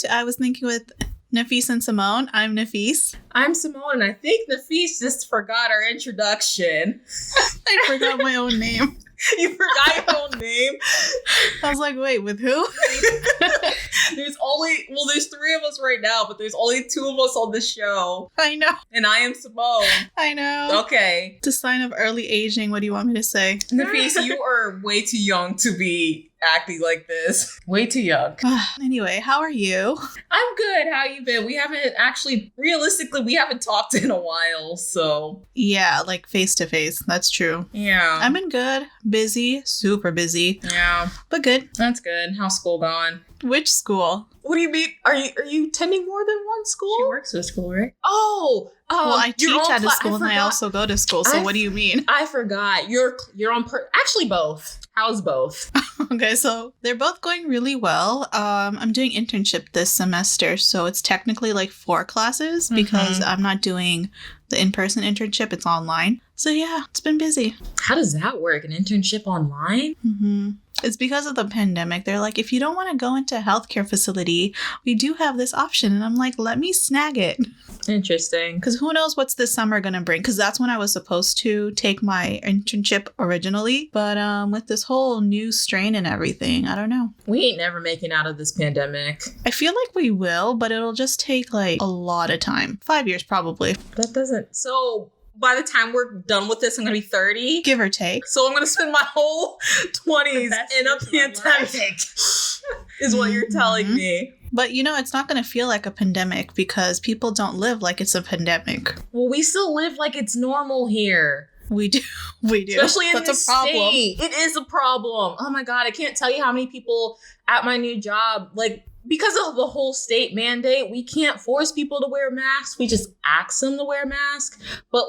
I Was Thinking with Nafees and Simone. I'm Nafees. I'm Simone, and I think Nafees just forgot our introduction. I forgot my own name. You forgot your own name? I was like, wait, with who? There's three of us right now, but there's only two of us on the show. I know. And I am Simone. I know. Okay. It's a sign of early aging. What do you want me to say? Nafees, you are way too young to be acting like this. Way too young. Anyway, how are you? I'm good. How you been? We haven't talked in a while, so. Yeah, like face to face. That's true. Yeah. I've been good. Busy. Super busy. Yeah. But good. That's good. How's school going? Which school? What do you mean? Are you attending more than one school? She works at a school, right? Oh, well, I teach at a school and I also go to school. So what do you mean? I forgot. You're on actually both. How's both? Okay, so they're both going really well. I'm doing internship this semester, so it's technically like 4 classes because I'm not doing the in-person internship. It's online. So yeah, it's been busy. How does that work? An internship online? It's because of the pandemic. They're like, if you don't want to go into a healthcare facility, we do have this option. And I'm like, let me snag it. Interesting. Because who knows what's this summer going to bring? Because that's when I was supposed to take my internship originally. But with this whole new strain and everything, I don't know. We ain't never making out of this pandemic. I feel like we will, but it'll just take like a lot of time. 5 years probably. That doesn't... So... By the time we're done with this, I'm going to be 30. Give or take. So I'm going to spend my whole 20s in a pandemic, is what you're telling me. But, it's not going to feel like a pandemic because people don't live like it's a pandemic. Well, we still live like it's normal here. We do. We do. Especially in That's this a problem. state. It is a problem. Oh, my God. I can't tell you how many people at my new job, because of the whole state mandate, we can't force people to wear masks. We just ask them to wear a mask. But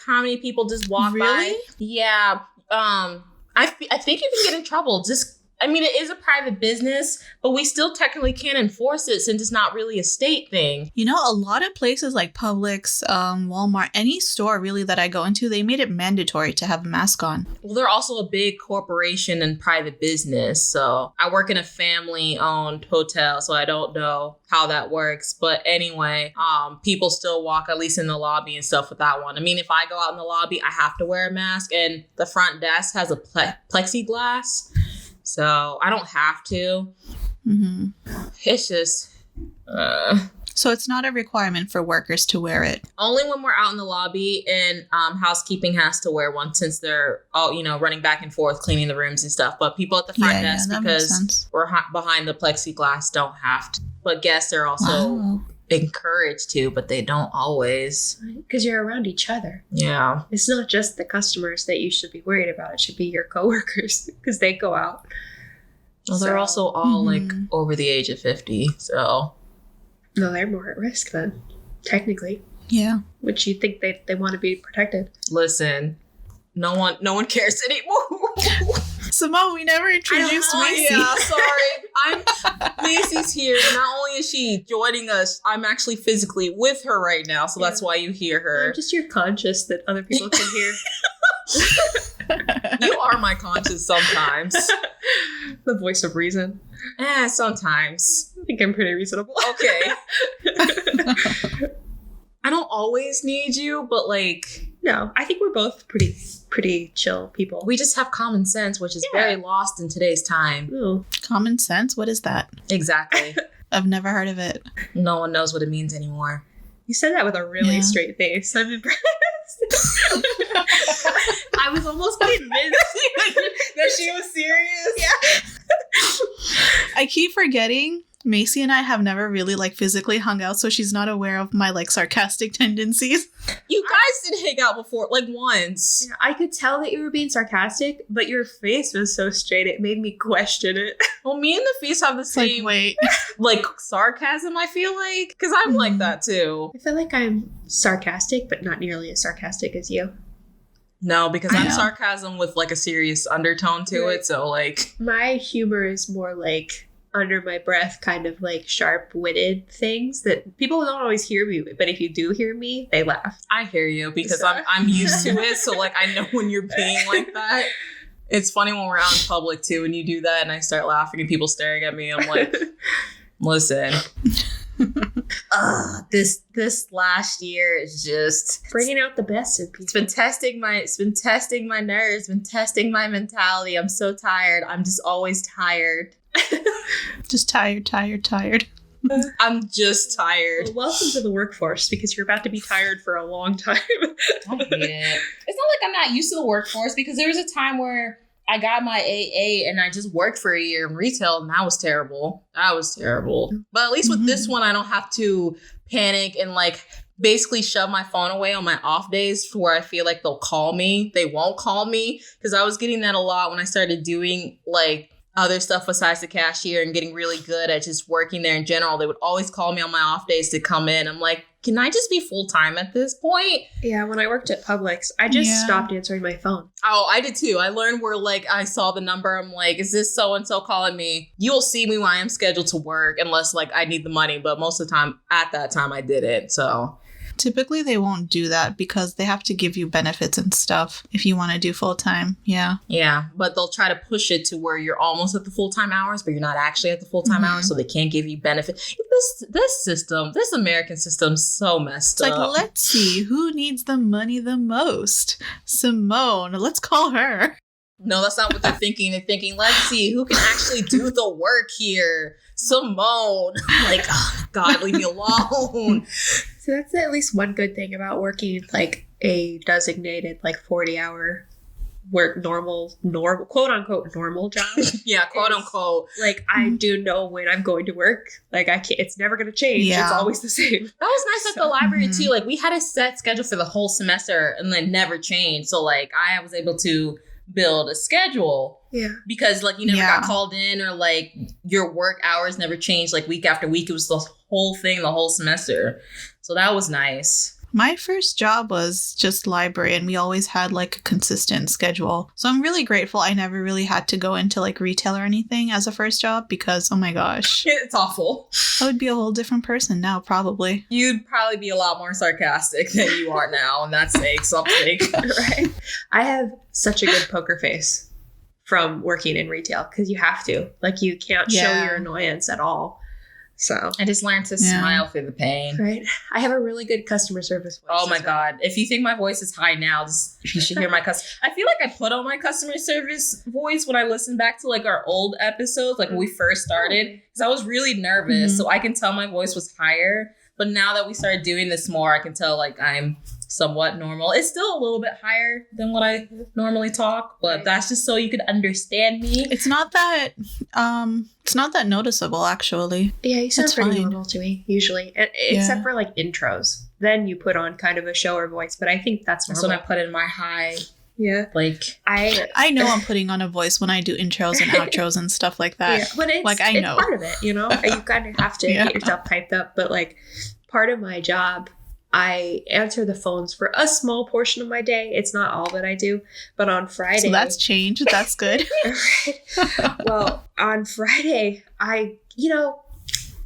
how many people just walk by? Yeah. I think you can get in trouble. It is a private business, but we still technically can't enforce it since it's not really a state thing. A lot of places like Publix, Walmart, any store really that I go into, they made it mandatory to have a mask on. Well, they're also a big corporation and private business. So I work in a family-owned hotel, so I don't know how that works. But anyway, people still walk, at least in the lobby and stuff, with that one. If I go out in the lobby, I have to wear a mask, and the front desk has a plexiglass. So I don't have to. It's just... So it's not a requirement for workers to wear it? Only when we're out in the lobby, and housekeeping has to wear one since they're all, running back and forth, cleaning the rooms and stuff. But people at the front desk, because we're behind the plexiglass, don't have to. But guests are also encouraged to, but they don't always. Because you're around each other. Yeah. It's not just the customers that you should be worried about. It should be your coworkers because they go out. Well, they're also all over the age of 50, so. No, they're more at risk then, technically. Yeah. Which you think they want to be protected. Listen, no one cares anymore. Simone, we never introduced Macy. Yeah, sorry. Macy's here. Not only is she joining us, I'm actually physically with her right now, so that's why you hear her. I'm just your conscious that other people can hear. You are my conscience sometimes. The voice of reason. Sometimes. I think I'm pretty reasonable. Okay. I don't always need you, but No, I think we're both pretty chill people. We just have common sense, which is very lost in today's time. Ooh. Common sense? What is that? Exactly. I've never heard of it. No one knows what it means anymore. You said that with a really straight face. I'm impressed. I was almost convinced that she was serious. Yeah. I keep forgetting Macy and I have never really physically hung out, so she's not aware of my sarcastic tendencies. You guys did hang out before, once. Yeah, I could tell that you were being sarcastic, but your face was so straight it made me question it. Well, me and Nafees have the same sarcasm, I feel like, because I'm like that too. I feel like I'm sarcastic, but not nearly as sarcastic as you. No, because I'm sarcasm with a serious undertone to it, so my humor is more under my breath, kind of sharp-witted things that people don't always hear me, but if you do hear me, they laugh. I hear you because I'm used to it, so I know when you're being like that. It's funny when we're out in public too, and you do that, and I start laughing, and people staring at me. I'm Listen. This last year is just bringing out the best in people. It's been testing my nerves, been testing my mentality. I'm so tired. I'm just always tired. Just tired. I'm just tired. Well, welcome to the workforce, because you're about to be tired for a long time. I hate it. It's not like I'm not used to the workforce, because there was a time where I got my AA and I just worked for a year in retail, and that was terrible. But at least with this one, I don't have to panic and like basically shove my phone away on my off days where I feel like they'll call me. They won't call me, because I was getting that a lot when I started doing like other stuff besides the cashier and getting really good at just working there in general. They would always call me on my off days to come in. I'm like, can I just be full time at this point? Yeah, when I worked at Publix, I just stopped answering my phone. Oh, I did too. I learned where like I saw the number. I'm like, is this so and so calling me? You'll see me when I am scheduled to work, unless like I need the money. But most of the time, at that time, I didn't. So typically they won't do that because they have to give you benefits and stuff if you want to do full time. Yeah, but they'll try to push it to where you're almost at the full time hours, but you're not actually at the full time hours, so they can't give you benefits. This American system's so messed up. It's like, let's see who needs the money the most. Simone, let's call her. No, that's not what they're thinking. They're thinking, let's see who can actually do the work here. Simone. Like, oh, God, leave me alone. So that's at least one good thing about working like a designated like 40-hour work normal quote unquote normal job. Yeah, quote unquote. Like I do know when I'm going to work. Like I can't. It's never going to change. Yeah. It's always the same. That was nice at the library too. Like we had a set schedule for the whole semester and then never changed. So like I was able to build a schedule. Yeah. Because like you never got called in, or like your work hours never changed. Like week after week, it was the whole thing, the whole semester. So that was nice. My first job was just library, and we always had like a consistent schedule. So I'm really grateful I never really had to go into like retail or anything as a first job, because oh my gosh, it's awful. I would be a whole different person now, probably. You'd probably be a lot more sarcastic than you are now, and that's saying something. Right. I have such a good poker face from working in retail, because you have to. Like you can't show your annoyance at all. So I just learned to smile through the pain. Right. I have a really good customer service voice. Oh my God. If you think my voice is high now, you should hear my I feel like I put on my customer service voice when I listen back to like our old episodes, like when we first started, because I was really nervous. So I can tell my voice was higher. But now that we started doing this more, I can tell like I'm somewhat normal. It's still a little bit higher than what I normally talk, but that's just so you could understand me. It's not that noticeable, actually. Yeah, you sound It's pretty fine. normal to me, usually. Except for like intros. Then you put on kind of a shower voice, but I think that's normal. That's when I put in my high. Yeah. Like I know I'm putting on a voice when I do intros and outros and stuff like that. Yeah, but it's part of it, you know? You kind of have to get yourself hyped up. But like part of my job, I answer the phones for a small portion of my day. It's not all that I do. But on Friday... So that's changed. That's good. Right. Well, on Friday,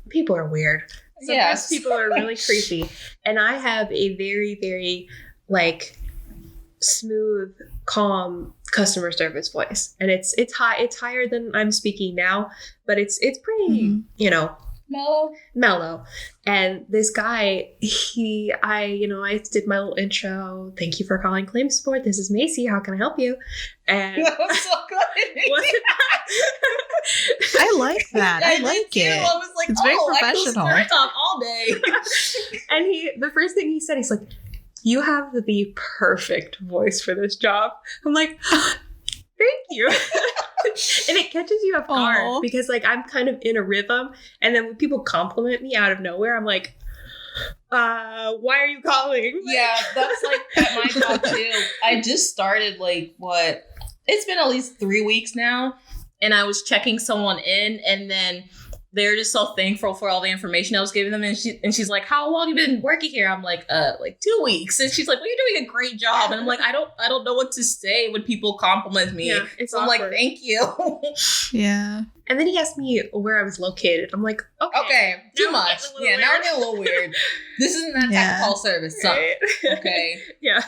people are weird. Sometimes people are really creepy. And I have a very, very, like, smooth, calm customer service voice. And it's high. It's higher than I'm speaking now. But it's pretty, mellow. And this guy, I did my little intro. Thank you for calling Claim Support. This is Macy. How can I help you? And that was so good. I like that. I like it. I was like, it's very professional. I could talk all day. And the first thing he said, he's like, "You have the perfect voice for this job." I'm like, "Thank you." And it catches you off guard because like I'm kind of in a rhythm, and then when people compliment me out of nowhere, I'm like, why are you calling? Yeah, that's like at my job too. I just started it's been at least 3 weeks now, and I was checking someone in, and then they're just so thankful for all the information I was giving them. And she's like, "How long have you been working here?" I'm like 2 weeks. And she's like, "Well, you're doing a great job." And I'm like, I don't know what to say when people compliment me. Yeah, it's so I'm like, "Thank you." Yeah. And then he asked me where I was located. I'm like, okay. Too much. Yeah, now we're getting a little weird. This isn't that type of call service. Right. Okay. Yeah.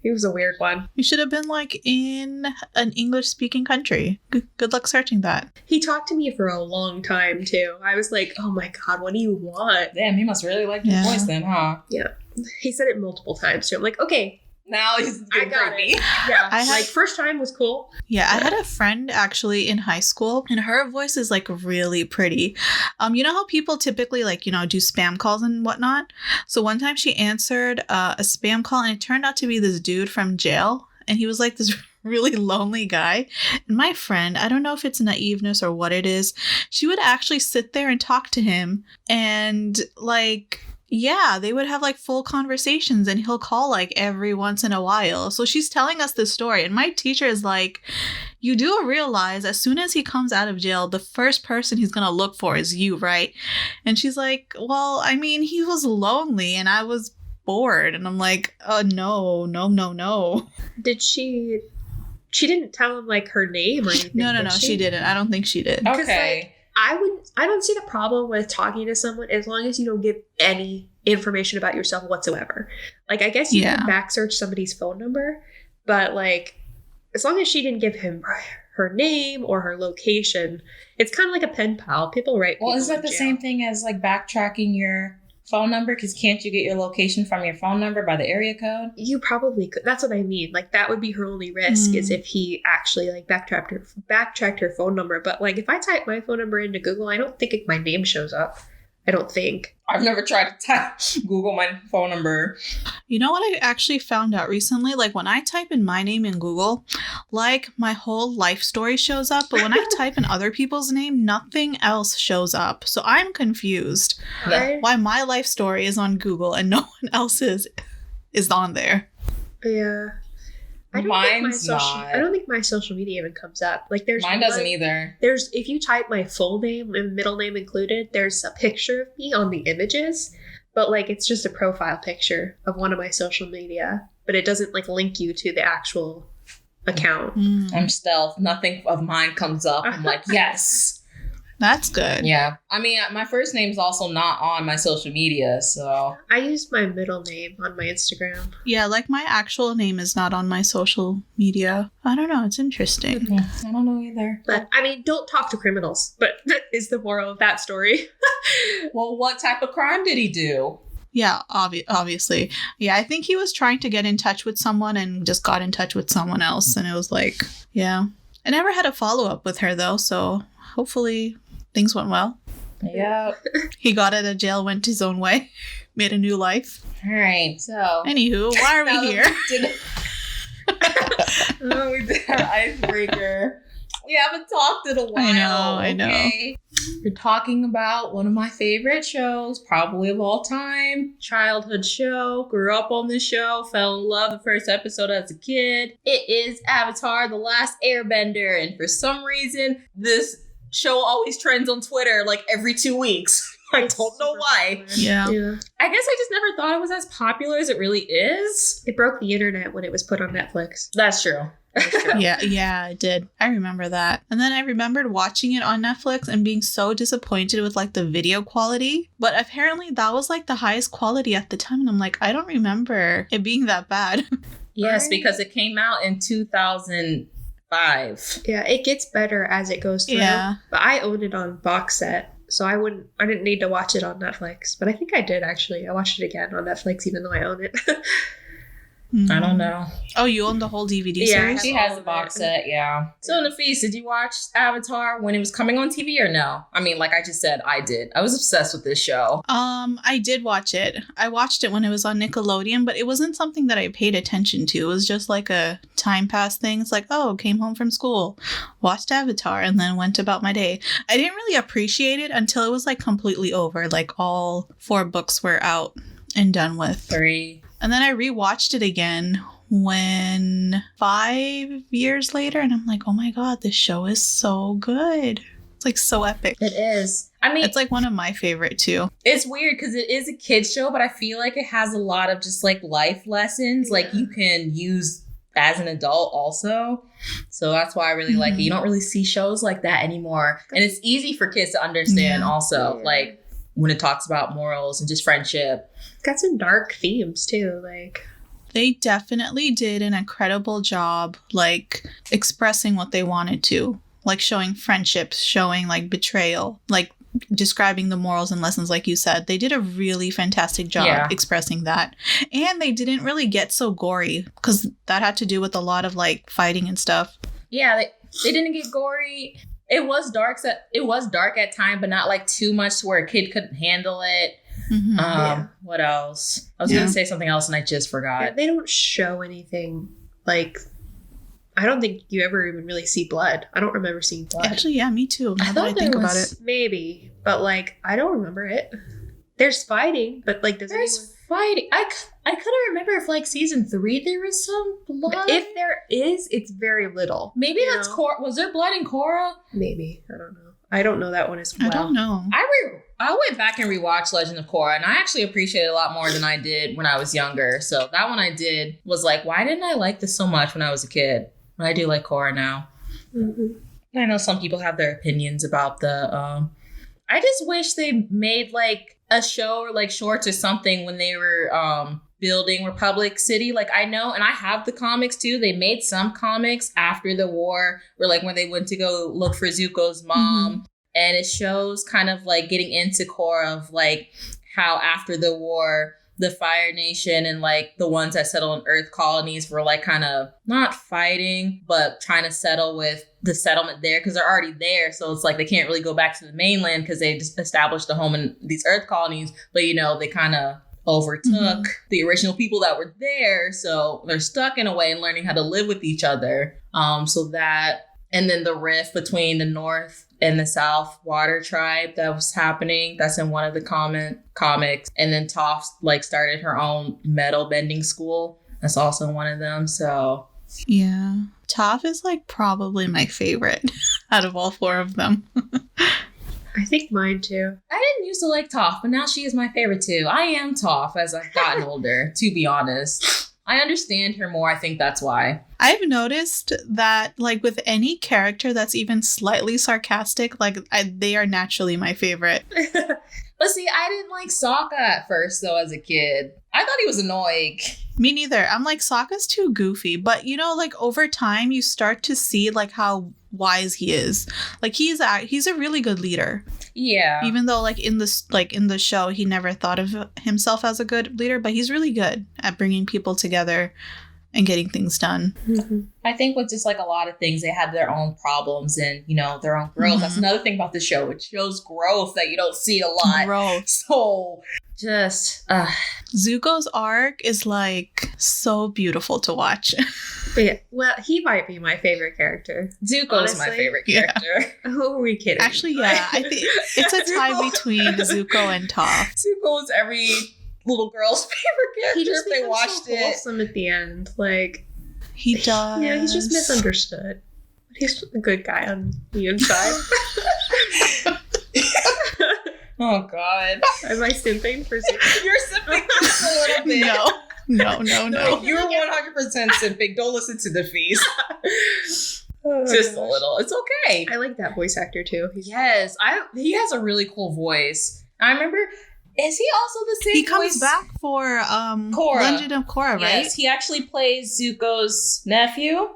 He was a weird one. You should have been like in an English-speaking country. Good luck searching that. He talked to me for a long time, too. I was like, oh my God, what do you want? Damn, he must really like your voice then, huh? Yeah. He said it multiple times, too. I'm like, okay. Now he's getting creepy. Yeah. Like, first time was cool. Yeah, I had a friend actually in high school, and her voice is like really pretty. You know how people typically like, you know, do spam calls and whatnot? So one time she answered a spam call, and it turned out to be this dude from jail, and he was like this really lonely guy. And my friend, I don't know if it's naiveness or what it is, she would actually sit there and talk to him, and like, yeah, they would have like full conversations, and he'll call like every once in a while. So she's telling us this story, and my teacher is like, you do realize as soon as he comes out of jail, the first person he's going to look for is you, right? And she's like, well, I mean, he was lonely and I was bored. And I'm like, oh, no. Did she didn't tell him like her name or anything? No, she didn't. I don't think she did. Okay. I don't see the problem with talking to someone as long as you don't give any information about yourself whatsoever. Like, I guess you can back search somebody's phone number, but like, as long as she didn't give him her name or her location, it's kind of like a pen pal. People write. Well, is that the same thing as like backtracking your phone number? Because can't you get your location from your phone number by the area code? You probably could. That's what I mean. Like, that would be her only risk is if he actually like backtracked her phone number. But like, if I type my phone number into Google, I don't think my name shows up. I don't think. I've never tried to Google my phone number. You know what I actually found out recently? Like, when I type in my name in Google, like, my whole life story shows up. But when I type in other people's name, nothing else shows up. So I'm confused why my life story is on Google and no one else's is on there. Yeah. I don't think my social media even comes up. Like, mine doesn't either. If you type my full name and middle name included, there's a picture of me on the images, but like, it's just a profile picture of one of my social media, but it doesn't like link you to the actual account. I'm stealth. Nothing of mine comes up. I'm like, yes. That's good. Yeah. I mean, my first name's also not on my social media, so. I use my middle name on my Instagram. Yeah, like my actual name is not on my social media. I don't know. It's interesting. Yeah, I don't know either. But, I mean, don't talk to criminals. But that is the moral of that story. Well, what type of crime did he do? Yeah, obviously. Yeah, I think he was trying to get in touch with someone and just got in touch with someone else. And it was like, yeah. I never had a follow-up with her, though, so hopefully things went well. Yeah. He got out of jail, went his own way, made a new life. All right, so. Anywho, why are we here? We did our icebreaker. We haven't talked in a while. I know. Okay? We're talking about one of my favorite shows, probably of all time. Childhood show. Grew up on this show. Fell in love the first episode as a kid. It is Avatar: The Last Airbender. And for some reason, this show always trends on Twitter like every 2 weeks. I don't know why. Yeah. I guess I just never thought it was as popular as it really is. It broke the internet when it was put on Netflix. That's true. Yeah, it did. I remember that. And then I remembered watching it on Netflix and being so disappointed with like the video quality. But apparently that was like the highest quality at the time. And I'm like, I don't remember it being that bad. Yes, because it came out in 2005. Yeah, it gets better as it goes through. Yeah. But I owned it on box set. So I didn't need to watch it on Netflix. But I think I did, actually. I watched it again on Netflix, even though I own it. I don't know. Oh, you own the whole DVD series? She has a box set, yeah. So, Nafees, did you watch Avatar when it was coming on TV or no? I mean, like I just said, I did. I was obsessed with this show. I did watch it. I watched it when it was on Nickelodeon, but it wasn't something that I paid attention to. It was just like a time pass thing. It's like, oh, came home from school, watched Avatar, and then went about my day. I didn't really appreciate it until it was like completely over. Like all 4 books were out and done with. 3. And then I rewatched it again when 5 years later, and I'm like, oh my god, this show is so good. It's like so epic. It is. I mean, it's like one of my favorite too. It's weird because it is a kid's show, but I feel like it has a lot of just like life lessons. Like you can use as an adult also. So that's why I really like it. You don't really see shows like that anymore. And it's easy for kids to understand also, like when it talks about morals and just friendship. Got some dark themes too, like. They definitely did an incredible job, like, expressing what they wanted to. Like, showing friendships, showing, like, betrayal, like, describing the morals and lessons, like you said. They did a really fantastic job expressing that. And they didn't really get so gory, because that had to do with a lot of, like, fighting and stuff. Yeah, they didn't get gory. It was dark at time, but not, like, too much to where a kid couldn't handle it. What else? I was gonna say something else and I just forgot. Yeah, they don't show anything, like, I don't think you ever even really see blood. I don't remember seeing blood. Actually, yeah, me too. Now that I think about it. Maybe, but, like, I don't remember it. There's fighting, but, like, fighting. I couldn't remember if, like, season 3 there was some blood. If there is, it's very little. Maybe that's Cora. Was there blood in Cora? Maybe. I don't know. I don't know that one as well. I don't know. I went back and rewatched Legend of Korra, and I actually appreciate it a lot more than I did when I was younger. So that one I did was like, why didn't I like this so much when I was a kid? But I do like Korra now. Mm-hmm. I know some people have their opinions about the... I just wish they made, like, a show or, like, shorts or something when they were building Republic City. Like, I know, and I have the comics too. They made some comics after the war where, like, when they went to go look for Zuko's mom. And it shows kind of, like, getting into core of, like, how after the war, the Fire Nation and, like, the ones that settled in Earth colonies were, like, kind of not fighting, but trying to settle with the settlement there because they're already there. So it's like they can't really go back to the mainland because they just established a home in these Earth colonies. But, you know, they kind of overtook the original people that were there. So they're stuck in a way and learning how to live with each other. So that, and then the rift between the North and the South Water Tribe that was happening. That's in one of the comics. And then Toph, like, started her own metal bending school. That's also one of them. So yeah, Toph is, like, probably my favorite out of all 4 of them. I think mine too. I didn't used to like Toph, but now she is my favorite too. I am Toph as I've gotten older, to be honest. I understand her more. I think that's why. I've noticed that, like, with any character that's even slightly sarcastic, like, they are naturally my favorite. But see, I didn't like Sokka at first, though, as a kid. I thought he was annoying. Me neither. I'm like, Sokka's too goofy. But, you know, like, over time, you start to see, like, how wise he is. Like, he's a really good leader. Yeah. Even though, like, in the show, he never thought of himself as a good leader, but he's really good at bringing people together and getting things done. I think with just, like, a lot of things, they have their own problems and, you know, their own growth. That's another thing about the show. It shows growth that you don't see a lot. Growth. So just Zuko's arc is, like, so beautiful to watch. Yeah, well, he might be my favorite character. Zuko's my favorite character. Who are we kidding? Actually, yeah, I think it's a tie between Zuko and Toph. Zuko is every little girl's favorite character. He just if they watched so wholesome at the end. Like, he does. Yeah, he's just misunderstood. He's a good guy on the inside. Oh God! Am I simping for Zuko? You're simping just a little bit. No. You're 100% simping. Don't listen to Nafees. Just a little. It's okay. I like that voice actor too. He has a really cool voice. I remember. Is he also the same? He comes back for Korra. Legend of Korra, right? Yes, he actually plays Zuko's nephew.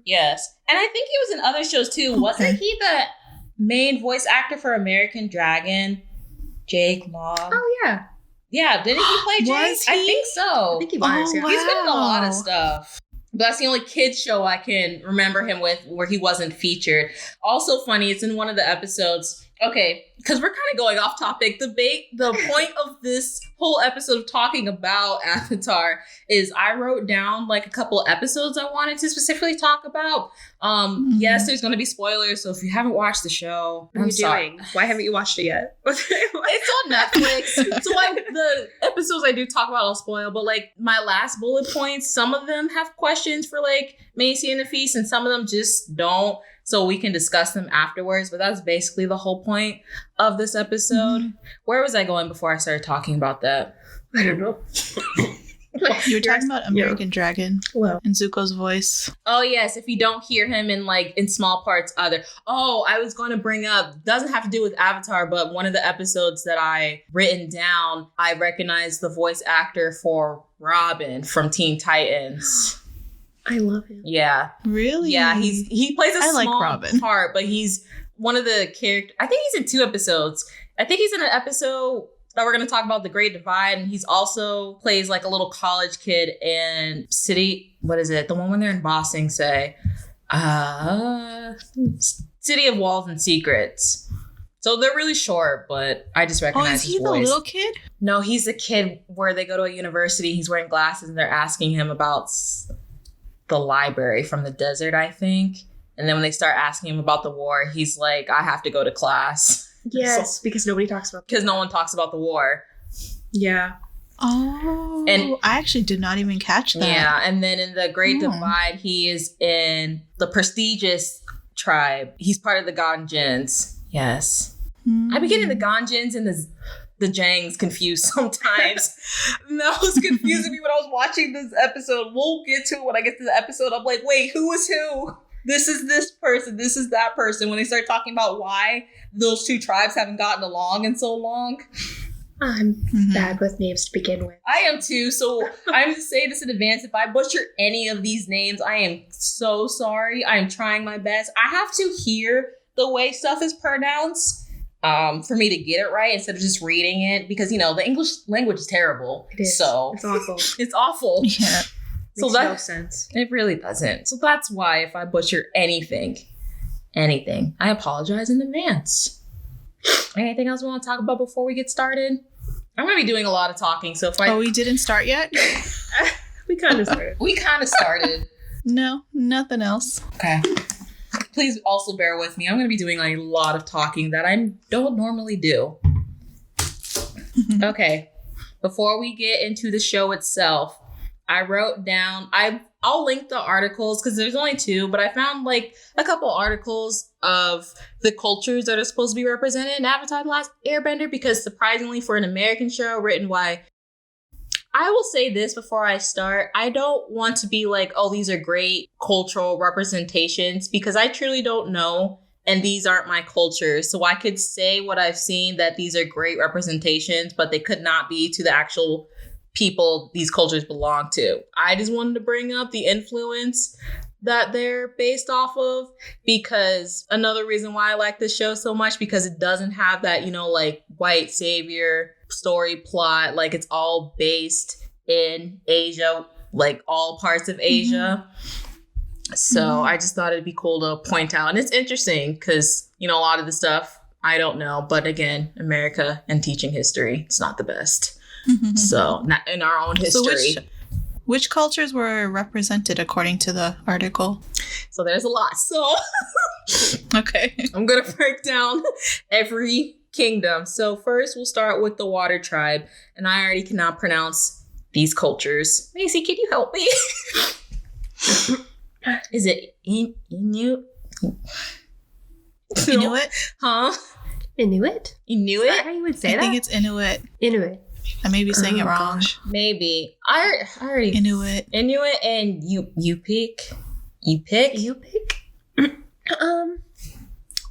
Yes, and I think he was in other shows too. Okay. Wasn't he the main voice actor for American Dragon? Jake Long. Oh yeah. Yeah, didn't he play Jake? Was he? I think so. I think he was. Wow. He's been in a lot of stuff. But that's the only kids show I can remember him with where he wasn't featured. Also funny, it's in one of the episodes. Okay, because we're kind of going off topic. The point of this whole episode of talking about Avatar is I wrote down, like, a couple episodes I wanted to specifically talk about. Yes, there's going to be spoilers, so if you haven't watched the show, what are you doing? Why haven't you watched it yet? It's on Netflix. So the episodes I do talk about, I'll spoil, but, like, my last bullet points, some of them have questions for, like, Macy and Nafees, and some of them just don't. So we can discuss them afterwards. But that's basically the whole point of this episode. Where was I going before I started talking about that? I don't know. You were talking about American Dragon. Well, And Zuko's voice. Oh yes, if you don't hear him in small parts other. Oh, I was going to bring up, doesn't have to do with Avatar, but one of the episodes that I written down, I recognized the voice actor for Robin from Teen Titans. I love him. Yeah. Really? Yeah, he plays a small Robin. part, but he's one of the characters. I think he's in 2 episodes. I think he's in an episode that we're going to talk about, The Great Divide, and he's also plays like a little college kid in City. What is it? The one when they're in Bossing, say, City of Walls and Secrets. So they're really short, but I just recognize his voice. Oh, is he the little kid? No, he's the kid where they go to a university. He's wearing glasses, and they're asking him about the library from the desert, I think. And then when they start asking him about the war, he's like, I have to go to class. Yes, because nobody talks about Because no one talks about the war. Yeah. Oh, And I actually did not even catch that. Yeah, and then in the Great Divide, he is in the prestigious tribe. He's part of the Ganjins. Yes. I be getting the Ganjins and the Jangs confused sometimes. And that was confusing me when I was watching this episode. We'll get to it when I get to the episode. I'm like, wait, who is who? This is this person. This is that person. When they start talking about why those 2 tribes haven't gotten along in so long. I'm bad with names to begin with. I am too. So I'm going to say this in advance. If I butcher any of these names, I am so sorry. I am trying my best. I have to hear the way stuff is pronounced for me to get it right instead of just reading it. Because, the English language is terrible. It is. So It's awful. it's awful. Yeah. So Makes no sense. It really doesn't. So that's why if I butcher anything, I apologize in advance. Anything else we want to talk about before we get started? I'm going to be doing a lot of talking. So if we didn't start yet? We kind of started. We kind of started. No, nothing else. Okay. Please also bear with me. I'm going to be doing a lot of talking that I don't normally do. Okay. Before we get into the show itself, I wrote down, I'll link the articles because there's only 2, but I found a couple articles of the cultures that are supposed to be represented in Avatar: The Last Airbender, because surprisingly for an American show written by, I will say this before I start, I don't want to be like, oh, these are great cultural representations, because I truly don't know, and these aren't my cultures. So I could say what I've seen, that these are great representations, but they could not be to the actual people these cultures belong to. I just wanted to bring up the influence that they're based off of, because another reason why I like this show so much, because it doesn't have that, white savior story plot. It's all based in Asia, all parts of Asia. So I just thought it'd be cool to point out. And it's interesting because, a lot of the stuff I don't know, but again, America and teaching history, it's not the best. So not in our own history. So which cultures were represented according to the article? So there's a lot. So Okay. I'm going to break down every kingdom. So first we'll start with the Water Tribe. And I already cannot pronounce these cultures. Macy, can you help me? Is it Inuit? Inuit? Huh? Inuit? Inuit? Is that how you would say I that? think it's Inuit. Inuit. I may be saying it wrong. Gosh. Maybe. I already... Inuit. Inuit and Yupik. Yupik? Yupik?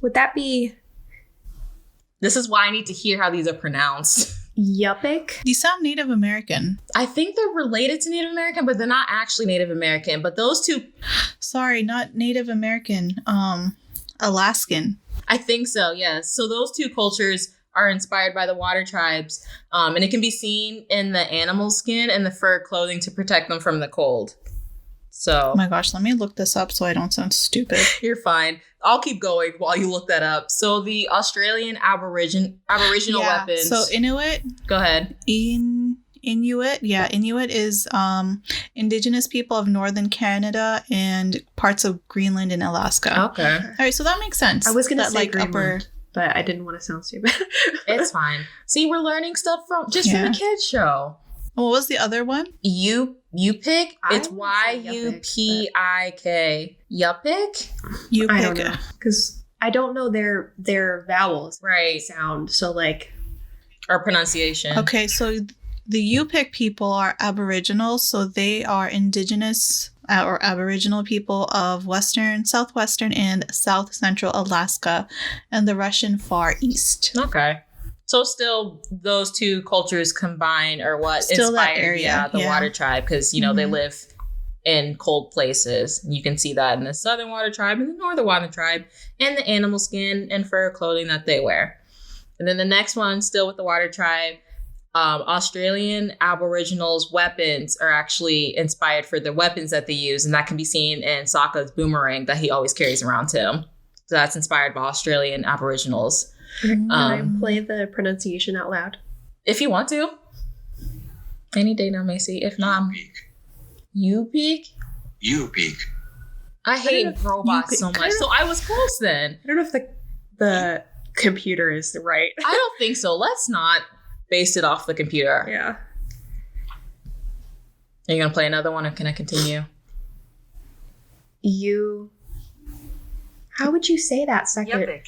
Would that be This is why I need to hear how these are pronounced. Yupik? These sound Native American. I think they're related to Native American, but they're not actually Native American. But those two... Sorry, not Native American. Alaskan. I think so, yes. So those two cultures are inspired by the Water Tribes. And it can be seen in the animal skin and the fur clothing to protect them from the cold. So... Oh my gosh, let me look this up so I don't sound stupid. You're fine. I'll keep going while you look that up. So the Australian Aboriginal weapons. So Inuit. Go ahead. Inuit. Yeah, Inuit is indigenous people of northern Canada and parts of Greenland and Alaska. Okay. All right, so that makes sense. I was going to That, say like Greenland, but I didn't want to sound stupid. It's fine. See, we're learning stuff from the kids show. What was the other one? Yupik. It's I would say Yupik. Yupik? Yupik. I don't know. Because I don't know their vowels. Right. Sound. So like... Or pronunciation. Okay, so the Yupik people are Aboriginals, so they are indigenous or Aboriginal people of Western, Southwestern, and South Central Alaska and the Russian Far East. Okay. So still those two cultures combine or what Still that inspired area, the water tribe because, you know, they Mhm. live in cold places. You can see that in the Southern Water Tribe and the Northern Water Tribe and the animal skin and fur clothing that they wear. And then the next one, still with the Water Tribe, Australian Aboriginals' weapons are actually inspired for the weapons that they use, and that can be seen in Sokka's boomerang that he always carries around him. So that's inspired by Australian Aboriginals. Can I play the pronunciation out loud? If you want to. Any day now, Macy. If not, Yupik? Yupik. I hate robots Yupik. so much. So I was close then. I don't know if the computer is right. I don't think so. Let's not base it off the computer. Yeah. Are you going to play another one or can I continue? How would you say that second?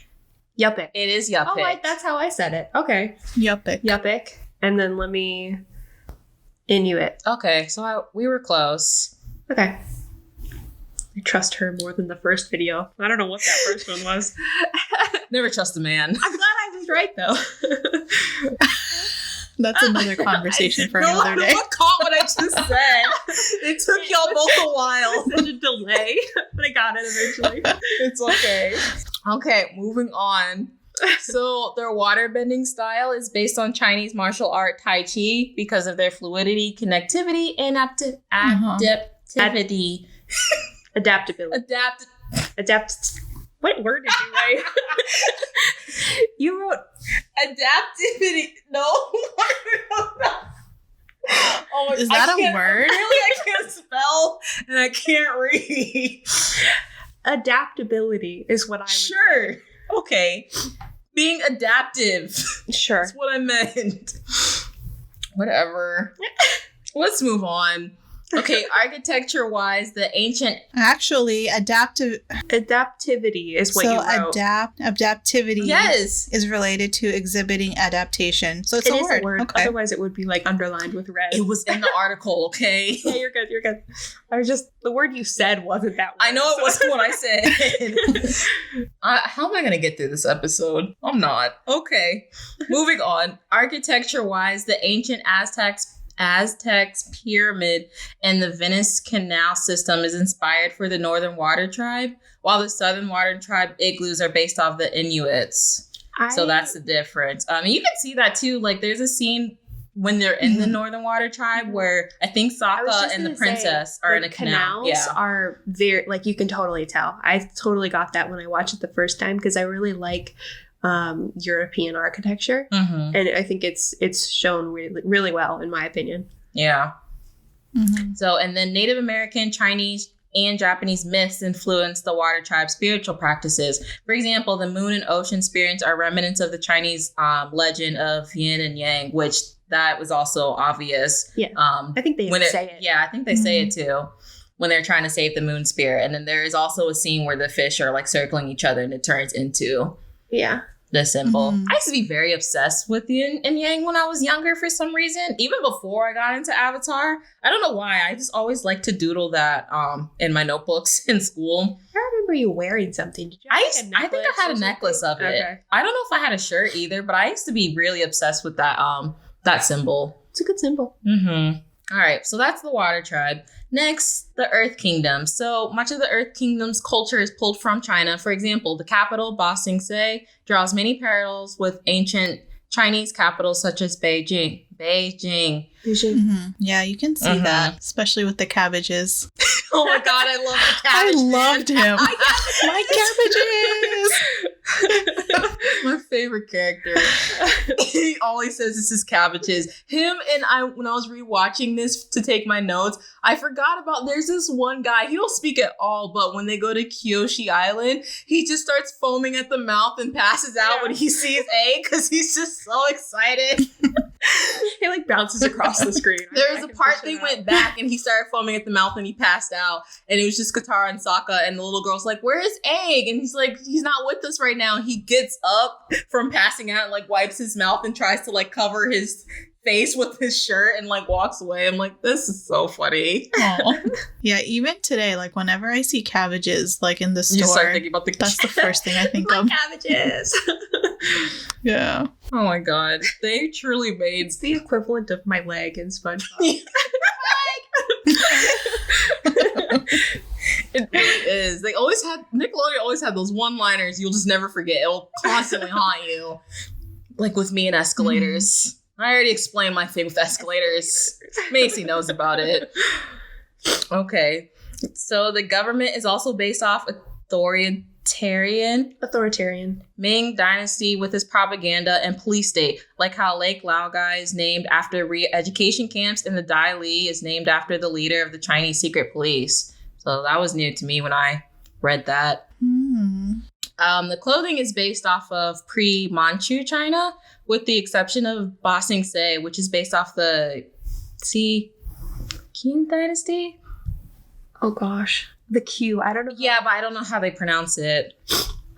Yupik. It is Yupik. Oh, that's how I said it. Okay. Yupik. Yupik. And then let me Inuit. Okay, so we were close. Okay. I trust her more than the first video. I don't know what that first one was. Never trust a man. I'm glad I was right, though. That's another conversation for another day. No one caught what I just said. It took y'all both a while. Such a delay, but I got it eventually. It's okay. Okay, moving on. So their water bending style is based on Chinese martial art Tai Chi because of their fluidity, connectivity, and adaptivity. Adaptability. What word did you write? You wrote adaptivity. No. Oh my, Is that a word? Really, I can't spell and I can't read. adaptability is what I would Sure. Okay. Being adaptive. say. Sure. That's what I meant. Whatever. Let's move on. Okay, architecture-wise, the ancient... Actually, Adaptivity is what you wrote. Adaptivity Yes. is related to exhibiting adaptation. So it's It a is word. a word. Okay. Otherwise, it would be like underlined with red. It was in the article, okay? Yeah, you're good. You're good. I was just the word you said wasn't that word. I know it wasn't what I said. How am I going to get through this episode? I'm not. Okay. Moving on. Architecture-wise, the ancient Aztecs pyramid and the Venice Canal system is inspired for the Northern Water Tribe, while the Southern Water Tribe igloos are based off the Inuits. So that's the difference. You can see that too. Like there's a scene when they're in the Northern Water Tribe where I think Sokka and the princess are in a canal. Canals are very, like, you can totally tell. I totally got that when I watched it the first time because I really like European architecture, Mm-hmm. and I think it's shown really, really well, in my opinion. Yeah. Mhm. So, and then Native American, Chinese, and Japanese myths influence the water tribe's spiritual practices. For example, the moon and ocean spirits are remnants of the Chinese legend of yin and yang, which that was also obvious. Yeah. I think they say it. Yeah, I think they say it too when they're trying to save the moon spirit. And then there is also a scene where the fish are like circling each other and it turns into the symbol. Mhm. I used to be very obsessed with yin and yang when I was younger for some reason. Even before I got into Avatar. I don't know why. I just always liked to doodle that in my notebooks in school. I remember you wearing something. Did you have I think I had a necklace of it. Okay. I don't know if I had a shirt either, but I used to be really obsessed with that symbol. It's a good symbol. Mm-hmm. All right, so that's the Water Tribe. Next, the Earth Kingdom. So much of the Earth Kingdom's culture is pulled from China. For example, the capital, Ba Sing Se, draws many parallels with ancient Chinese capitals such as Beijing. Mhm. Yeah, you can see that, especially with the cabbages. Oh my God, I love the I cabbage. loved him. My cabbages. My favorite character. He always says this is cabbages. Him and I, when I was rewatching this to take my notes, I forgot about there's this one guy. He don't speak at all, but when they go to Kyoshi Island, he just starts foaming at the mouth and passes out when he sees A because he's just so excited. He like bounces across the screen. There was a part they went back and he started foaming at the mouth and he passed out. And it was just Katara and Sokka and the little girl's like, where is Egg? And he's like, he's not with us right now. And he gets up from passing out and like wipes his mouth and tries to like cover his face with his shirt and like walks away. I'm like, this is so funny. Yeah, even today, like whenever I see cabbages like in the store, You start thinking about that's the first thing I think of. Cabbages. Yeah. Oh my god, they truly made It's the equivalent of my leg in SpongeBob. It really is. Nickelodeon always had those one-liners you'll just never forget. It'll constantly haunt you. Like with me and escalators. I already explained my thing with escalators. Macy knows about it. Okay. So the government is also based off authoritarian Ming dynasty with its propaganda and police state, like how Lake Laogai is named after re-education camps and the Dai Li is named after the leader of the Chinese secret police. So that was new to me when I read that. The clothing is based off of pre-Manchu China, with the exception of Ba Sing Se, which is based off the Qin dynasty. Oh gosh, the Q. I don't know. Yeah, but I don't know how they pronounce it.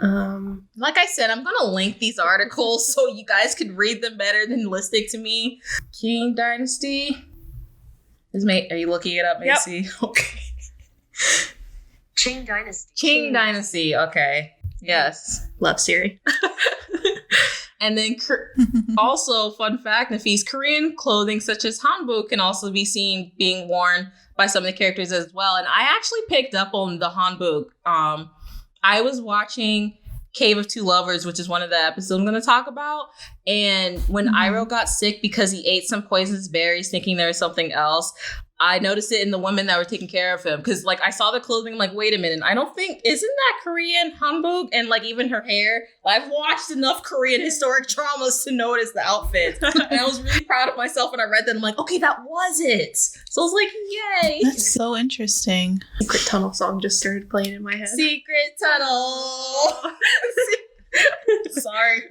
Like I said, I'm gonna link these articles so you guys can read them better than listening to me. Qing dynasty. Are you looking it up, Macy? Yep. Okay. Qing dynasty. Qing dynasty. Okay. Yes. Love Siri. And then also, fun fact, Nafees, Korean clothing such as hanbok can also be seen being worn by some of the characters as well. And I actually picked up on the hanbok. I was watching Cave of Two Lovers, which is one of the episodes I'm going to talk about. And when Iroh got sick because he ate some poisonous berries thinking there was something else, I noticed it in the women that were taking care of him. Because, like, I saw the clothing, I'm like, wait a minute. I don't think, isn't that Korean hanbok? And, like, even her hair. I've watched enough Korean historic dramas to notice the outfits. And I was really proud of myself when I read that. I'm like, okay, that was it. So I was like, yay. That's so interesting. Secret Tunnel song just started playing in my head. Secret Tunnel. Sorry.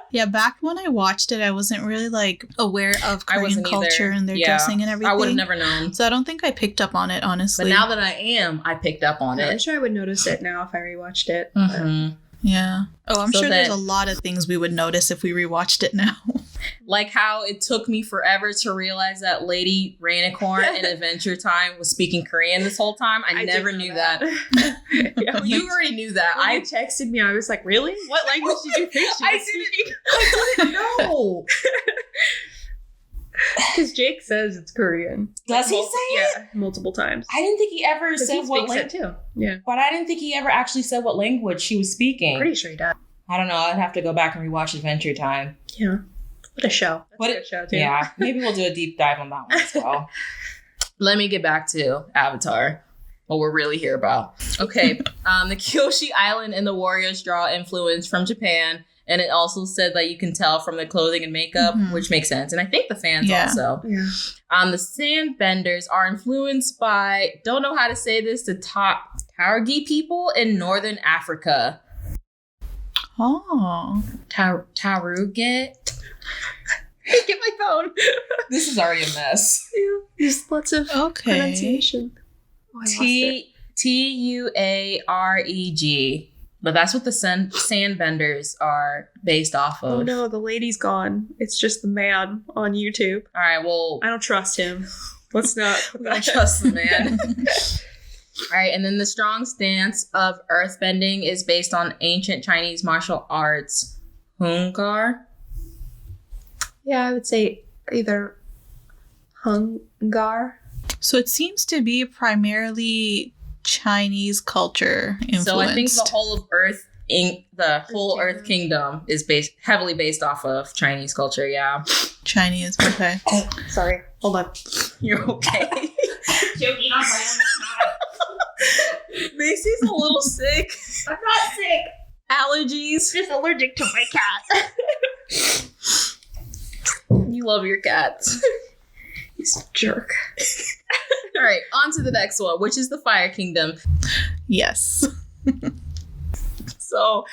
Yeah, back when I watched it, I wasn't really like aware of Korean culture either. and their dressing and everything. I would have never known. So I don't think I picked up on it, honestly. But now that I am, I picked up on it. I'm sure I would notice it now if I rewatched it. Mm-hmm. Yeah. Oh, I'm sure there's a lot of things we would notice if we rewatched it now. Like how it took me forever to realize that Lady Rainicorn in Adventure Time was speaking Korean this whole time. I never knew that. Yeah. You already knew that. When you texted me, I was like, really? What language did you think she was speaking? I didn't know. Because Jake says it's Korean. Does he say it? Yeah, multiple times. I didn't think he ever said what language. too. Yeah. But I didn't think he ever actually said what language she was speaking. Pretty sure he does. I don't know. I'd have to go back and rewatch Adventure Time. Yeah. What a show. That's a good show, too. Yeah. Maybe we'll do a deep dive on that one as well. Let me get back to Avatar. What we're really here about. Okay. The Kyoshi Island and the warriors draw influence from Japan. And it also said that you can tell from the clothing and makeup, which makes sense. And I think the fans also. Yeah. The Sandbenders are influenced by, don't know how to say this, the Taurgi people in northern Africa. Oh. Taruget. Get my phone. This is already a mess. Yeah. There's lots of pronunciation. Tuareg. But that's what the Sandbenders are based off of. Oh no, the lady's gone. It's just the man on YouTube. All right, well, I don't trust him. Let's not. Don't trust the man. All right, and then the strong stance of earthbending is based on ancient Chinese martial arts. Hungar? Yeah, I would say either Hungar. So it seems to be primarily Chinese culture influenced. So I think the whole of Earth Kingdom is heavily based off of Chinese culture. Yeah, Chinese. Okay. Oh, sorry. Hold on. You're okay. Joking on my own. Macy's a little sick. I'm not sick. Allergies. Just allergic to my cat. You love your cats. He's a jerk. All right, on to the next one, which is the Fire Kingdom. Yes. So,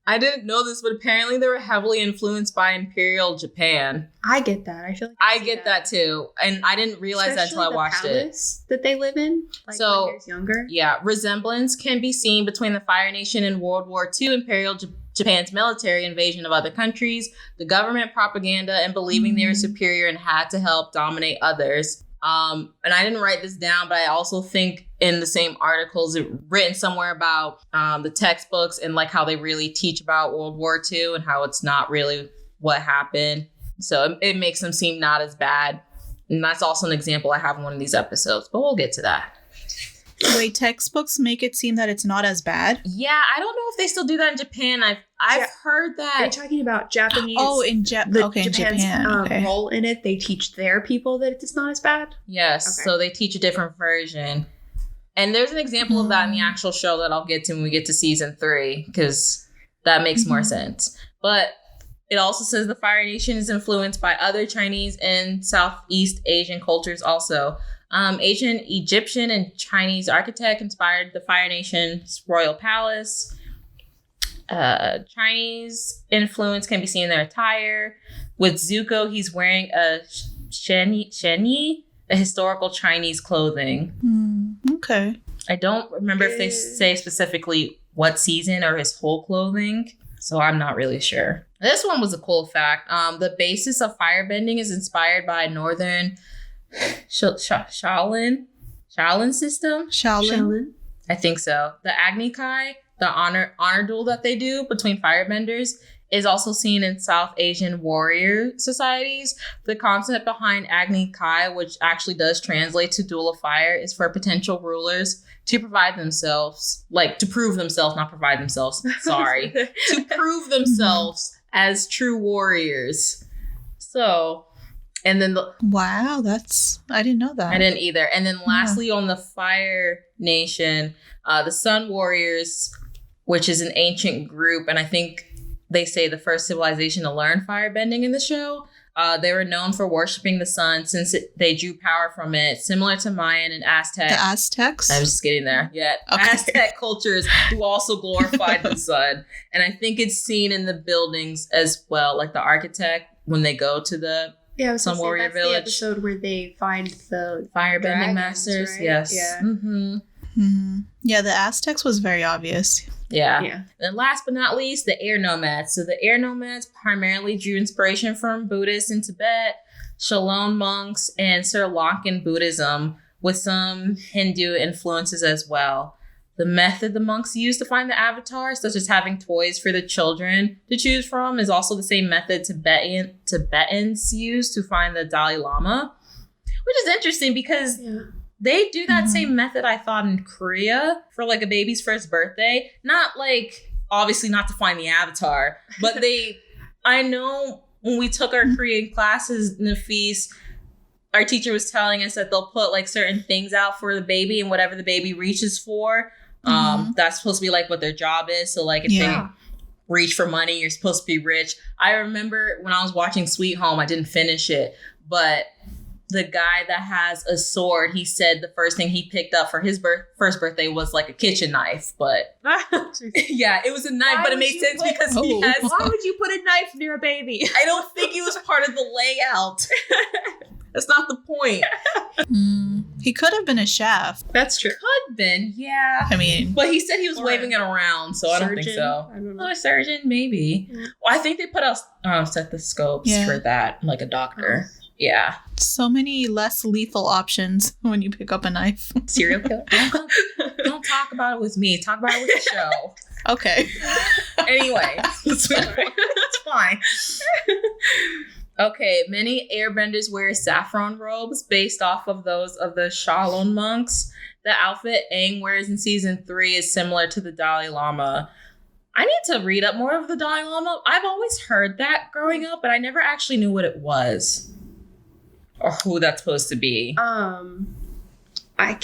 I didn't know this, but apparently they were heavily influenced by Imperial Japan. I get that. I feel like I get that too, and I didn't realize that until I watched it. That they live in, like so when they're younger. Yeah, resemblance can be seen between the Fire Nation and World War II Imperial Japan's military invasion of other countries, the government propaganda, and believing they were superior and had to help dominate others. And I didn't write this down, but I also think in the same articles written somewhere about the textbooks and like how they really teach about World War II and how it's not really what happened. So it makes them seem not as bad. And that's also an example I have in one of these episodes, but we'll get to that. Wait, textbooks make it seem that it's not as bad? Yeah, I don't know if they still do that in Japan. I've heard that. Are you talking about Japanese? Oh, in Japan's Japan. Role in it, they teach their people that it's not as bad? Yes, okay. So they teach a different version. And there's an example of that in the actual show that I'll get to when we get to season 3, because that makes more sense. But it also says the Fire Nation is influenced by other Chinese and Southeast Asian cultures also. Ancient Egyptian and Chinese architect inspired the Fire Nation's royal palace. Chinese influence can be seen in their attire. With Zuko, he's wearing a sheni, a historical Chinese clothing. Okay. I don't remember if they say specifically what season or his whole clothing, so I'm not really sure. This one was a cool fact. The basis of firebending is inspired by Northern Shaolin system. Shaolin. I think so. The Agni Kai, the honor duel that they do between firebenders, is also seen in South Asian warrior societies. The concept behind Agni Kai, which actually does translate to duel of fire, is for potential rulers to provide themselves, like to prove themselves, not provide themselves, sorry, to prove themselves as true warriors. So, and then wow, I didn't know that. I didn't either. And then lastly, on the Fire Nation, the Sun Warriors, which is an ancient group, and I think they say the first civilization to learn firebending in the show. They were known for worshiping the sun since they drew power from it, similar to Mayan and Aztec. The Aztecs? I was just getting there. Yeah. Okay. Aztec cultures who also glorified the sun. And I think it's seen in the buildings as well, like the architect when they go to the Sun Warrior Village. The episode where they find the firebending masters. Right? Yes. Yeah. Yeah, the Aztecs was very obvious. Yeah. And last but not least, the air nomads. So the air nomads primarily drew inspiration from Buddhists in Tibet, Shalom monks, and Sri Lankan Buddhism, with some Hindu influences as well. The method the monks used to find the avatar, such as having toys for the children to choose from, is also the same method Tibetans use to find the Dalai Lama, which is interesting because they do that same method, I thought, in Korea for like a baby's first birthday. Not like, obviously not to find the avatar, but I know when we took our Korean classes, Nafees, our teacher was telling us that they'll put like certain things out for the baby, and whatever the baby reaches for, that's supposed to be like what their job is. So like if they reach for money, you're supposed to be rich. I remember when I was watching Sweet Home, I didn't finish it, but the guy that has a sword, he said the first thing he picked up for his first birthday was like a kitchen knife. But yeah, it was a knife, but it made sense because he has. Why would you put a knife near a baby? I don't think it was part of the layout. That's not the point. He could have been a chef. That's true. Could have been, yeah. I mean, but he said he was waving it around, so surgeon? I don't think so. I don't know. A surgeon, maybe. Yeah. Well, I think they put out stethoscopes for that, like a doctor. Yeah. So many less lethal options when you pick up a knife. Serial killer. Don't talk about it with me. Talk about it with the show. Okay. Anyway, that's fine. Okay, many airbenders wear saffron robes based off of those of the Shaolin monks. The outfit Aang wears in season 3 is similar to the Dalai Lama. I need to read up more of the Dalai Lama. I've always heard that growing up, but I never actually knew what it was or who that's supposed to be. We can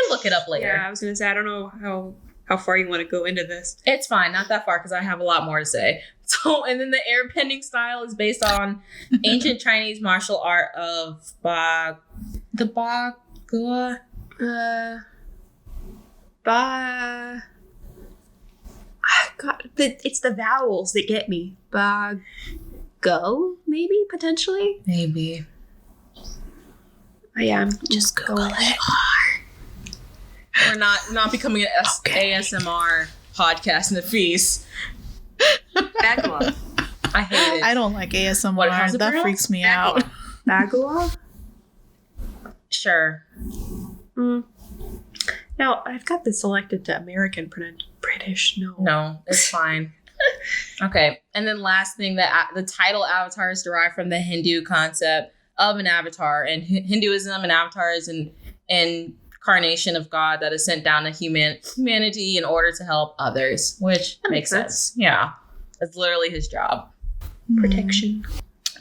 look it up later. Yeah, I was gonna say, I don't know how far you want to go into this. It's fine, not that far, because I have a lot more to say. So, and then the airbending style is based on ancient Chinese martial art of it's the vowels that get me. Go, maybe, potentially? Maybe. Yeah, I'm just Google it. We're not becoming an ASMR podcast, Nafees. Bagua. I hate it. I don't like ASMR. What, how's it That pronounced? freaks me out. Bagua? Sure. Now, I've got this selected to American British. No, it's fine. Okay. And then last thing, that the title Avatar is derived from the Hindu concept of an avatar. And Hinduism, an avatar is an incarnation of God that is sent down to humanity in order to help others, which That makes makes sense. Yeah. That's literally his job. Protection.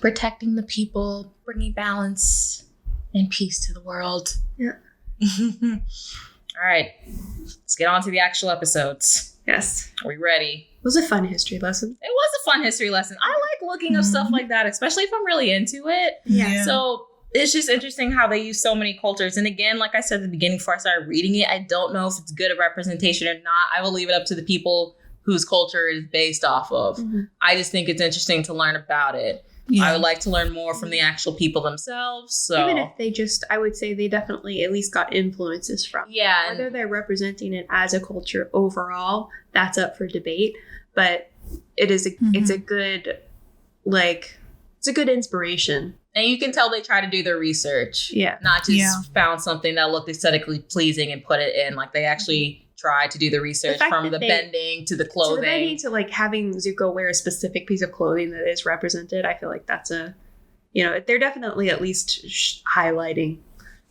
Protecting the people, bringing balance and peace to the world. Yeah. All right. Let's get on to the actual episodes. Yes. Are we ready? It was a fun history lesson. It was a fun history lesson. I like looking up stuff like that, especially if I'm really into it. Yeah. So it's just interesting how they use so many cultures. And again, like I said at the beginning before I started reading it, I don't know if it's good a representation or not. I will leave it up to the people whose culture it is based off of. Mm-hmm. I just think it's interesting to learn about it. Yeah. I would like to learn more from the actual people themselves. So Even if they just, I would say they definitely at least got influences from. yeah, and Whether they're representing it as a culture overall, that's up for debate. But it is it's a good, it's a good inspiration. and you can tell they try to do their research. Yeah. Not just Yeah. found something that looked aesthetically pleasing and put it in. Like they actually tried to do the research fact from that the they- bending to the So the clothing. bending to having Zuko wear a specific piece of clothing that is represented, I feel like that's they're definitely at least highlighting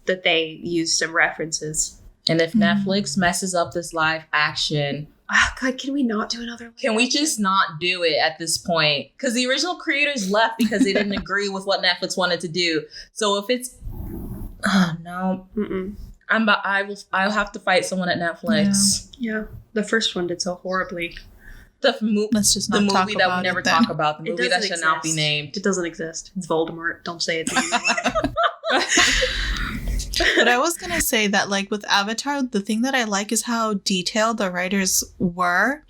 that they used some references. And if Netflix messes up this live action, Oh, God, can we not do another one? can we just not do it at this point? Because the original creators left because they didn't agree with what Netflix wanted to do. So if it's, oh no, Mm-mm. I'll have to fight someone at Netflix. Yeah. The first one did so horribly. Let's just The not talk movie that we about never it then. talk about. The It movie that doesn't should not be exist. named. It doesn't exist. It's Voldemort. Don't say it. But I was gonna say that, with Avatar, the thing that I like is how detailed the writers were,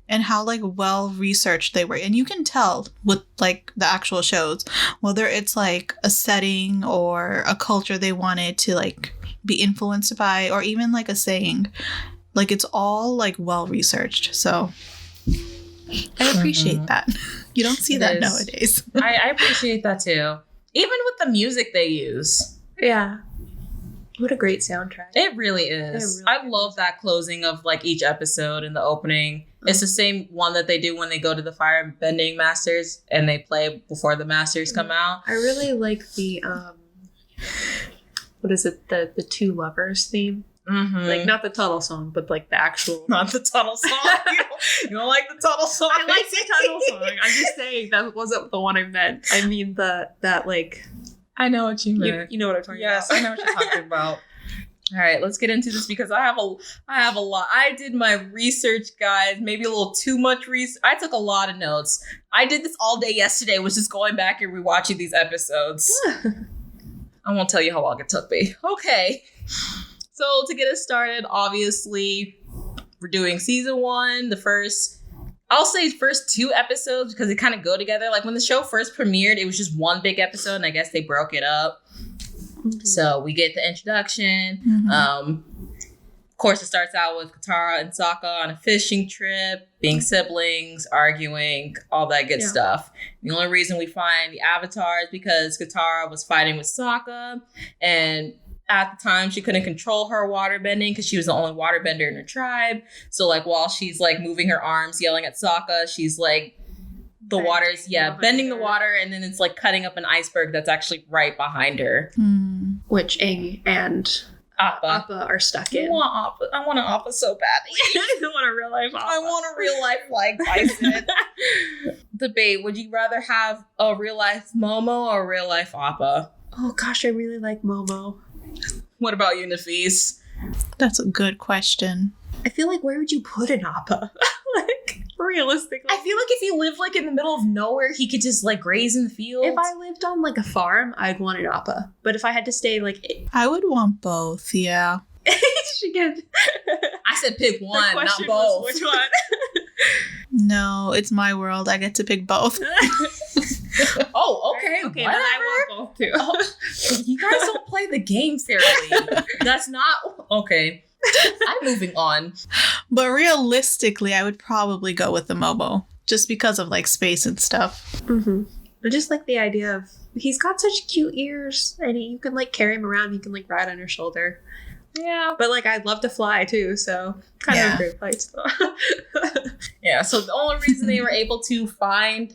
and how well researched they were. And you can tell with the actual shows, whether it's a setting or a culture they wanted to be influenced by, or even a saying. It's all well researched. So I appreciate that. You don't see It that is. nowadays. I appreciate that too. Even with the music they use. Yeah. What a great soundtrack. It really is. It really I love that closing of each episode and the opening. It's the same one that they do when they go to the fire bending masters and they play before the masters come out. I really like the what is it? The Two Lovers theme. Mm-hmm. Not the tunnel song, but the actual. Not the tunnel song. You don't like the tunnel song? I like the tunnel song. I'm just saying that wasn't the one I meant. I mean that I know what you meant. you know what I'm talking Yes, about. I know what you're talking about. All right, let's get into this because I have a lot. I did my research, guys. Maybe a little too much research. I took a lot of notes. I did this all day yesterday. Was just going back and rewatching these episodes. I won't tell you how long it took me. Okay. So to get us started, obviously, we're doing season 1. I'll say first 2 episodes because they kind of go together. When the show first premiered, it was just one big episode, and I guess they broke it up. Mhm. So we get the introduction. Mhm. Of course, it starts out with Katara and Sokka on a fishing trip, being siblings, arguing, all that good Yeah. stuff. The only reason we find the Avatar is because Katara was fighting with Sokka, and at the time she couldn't control her waterbending because she was the only waterbender in her tribe. So while she's moving her arms, yelling at Sokka, she's the water's bending the water, and then it's cutting up an iceberg that's actually right behind her. Which Aang and Appa. Appa are stuck I in. want Appa. I want an Appa so badly. I don't want a real life Appa. I want a real life bison. Debate: would you rather have a real life Momo or a real life Appa? Oh gosh, I really like Momo. What about you, Nafees? That's a good question. I feel where would you put an Appa? Realistically. I feel if he lived in the middle of nowhere, he could just graze in the field. If I lived on a farm, I'd want an Appa. But if I had to stay I would want both, yeah. she get I said pick one, the not question both. was which one? No, it's my world. I get to pick both. Oh, okay. Okay, whatever. then I want both too. You guys don't play the game fairly. That's not okay. I'm moving on. But realistically, I would probably go with the Momo just because of like space and stuff. Mm-hmm. I just like the idea of he's got such cute ears, and you can like carry him around. You can like ride on your shoulder. Yeah, but like I'd love to fly too, so kind of a great flights though. Yeah, so the only reason they were able to find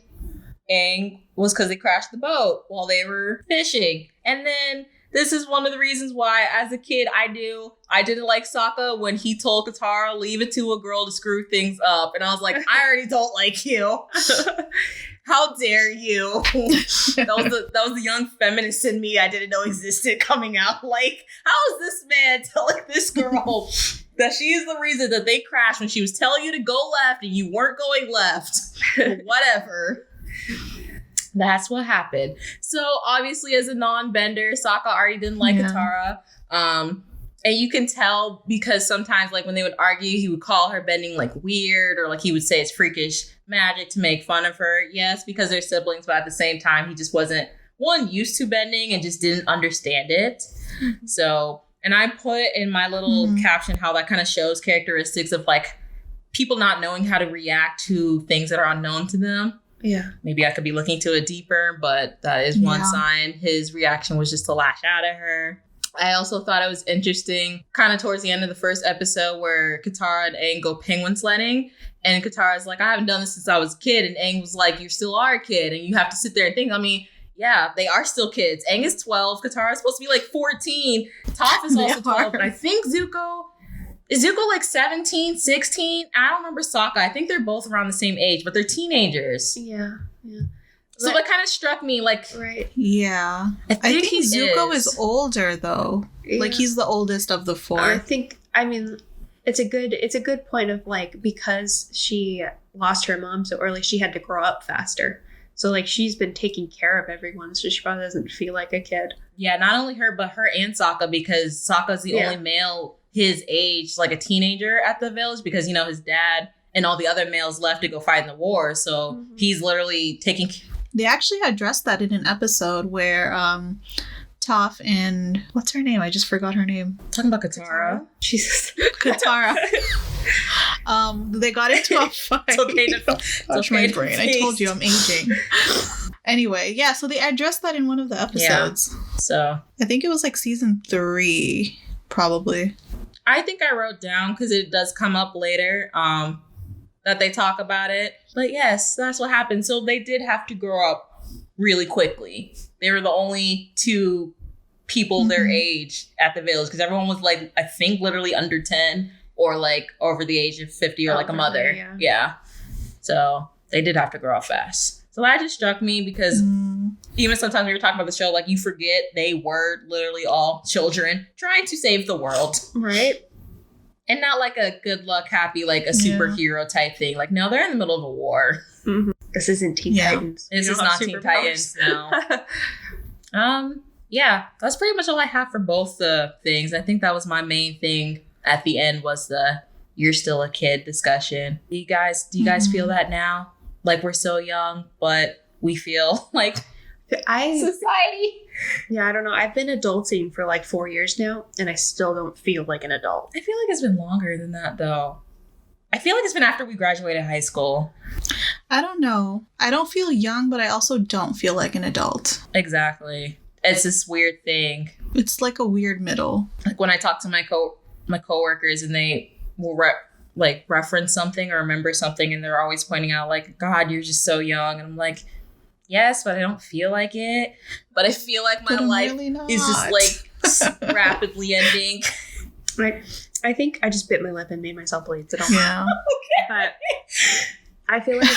Aang was because they crashed the boat while they were fishing. And then this is one of the reasons why, as a kid, I didn't like Sokka when he told Katara, leave it to a girl to screw things up. And I was like, I already don't like you. How dare you? That was the young feminist in me I didn't know existed coming out. Like, how is this man telling this girl that she is the reason that they crashed when she was telling you to go left and you weren't going left? Whatever. That's what happened. So obviously, as a non-bender, Sokka already didn't like Katara. And you can tell because sometimes, like, when they would argue, he would call her bending, like, weird, or, like, he would say it's freakish magic to make fun of her. Yes, because they're siblings, but at the same time, he just wasn't, one, used to bending and just didn't understand it. Mm-hmm. So, and I put in my little caption how that kind of shows characteristics of, like, people not knowing how to react to things that are unknown to them. Yeah. Maybe I could be looking to it deeper, but that is one sign. His reaction was just to lash out at her. I also thought it was interesting, kind of towards the end of the first episode, where Katara and Aang go penguin sledding. And Katara's like, I haven't done this since I was a kid. And Aang was like, you still are a kid. And you have to sit there and think, I mean, yeah, they are still kids. Aang is 12. Katara is supposed to be like 14. Toph is also 12. And I think is Zuko like 17, 16? I don't remember Sokka. I think they're both around the same age, but they're teenagers. Yeah. So that kind of struck me, like... Right. Yeah. I think Zuko is older, though. Yeah. Like, he's the oldest of the four. I mean, it's a good point of, like, because she lost her mom so early, she had to grow up faster. So, like, she's been taking care of everyone, so she probably doesn't feel like a kid. Yeah, not only her, but her and Sokka, because Sokka's the only male his age, like a teenager at the village, because, you know, his dad and all the other males left to go fight in the war. So he's literally taking... They actually addressed that in an episode where Toph and... What's her name? I just forgot her name. Talking about Katara. Jesus. Katara. They got into a fight. It's okay to... Gosh, my brain. I told you I'm aging. Anyway, yeah, so they addressed that in one of the episodes. Yeah. So... I think it was like season 3, probably. I think I wrote down, because it does come up later, that they talk about it. But yes, that's what happened. So they did have to grow up really quickly. They were the only two people their age at the village, because everyone was like, I think literally under 10 or like over the age of 50 or like a mother. Yeah. So they did have to grow up fast. So that just struck me because even sometimes when you're talking about the show, like, you forget they were literally all children trying to save the world. Right. And not like a good luck, happy, like a superhero type thing. Like, no, they're in the middle of a war. Mm-hmm. This isn't Teen Titans. This is not Teen Titans, no. Yeah, that's pretty much all I have for both the things. I think that was my main thing at the end, was the you're still a kid discussion. Do you guys feel that now? Like, we're so young, but we feel like society. Yeah, I don't know. I've been adulting for like 4 years now, and I still don't feel like an adult. I feel like it's been longer than that, though. I feel like it's been after we graduated high school. I don't know. I don't feel young, but I also don't feel like an adult. Exactly. It's this weird thing. It's like a weird middle. Like, when I talk to my coworkers and they will reference something or remember something, and they're always pointing out, like, God, you're just so young. And I'm like, yes, but I don't feel like it. But I feel like my life really is just like rapidly ending. Right. I think I just bit my lip and made myself bleed. So don't. Yeah. Okay. But I feel like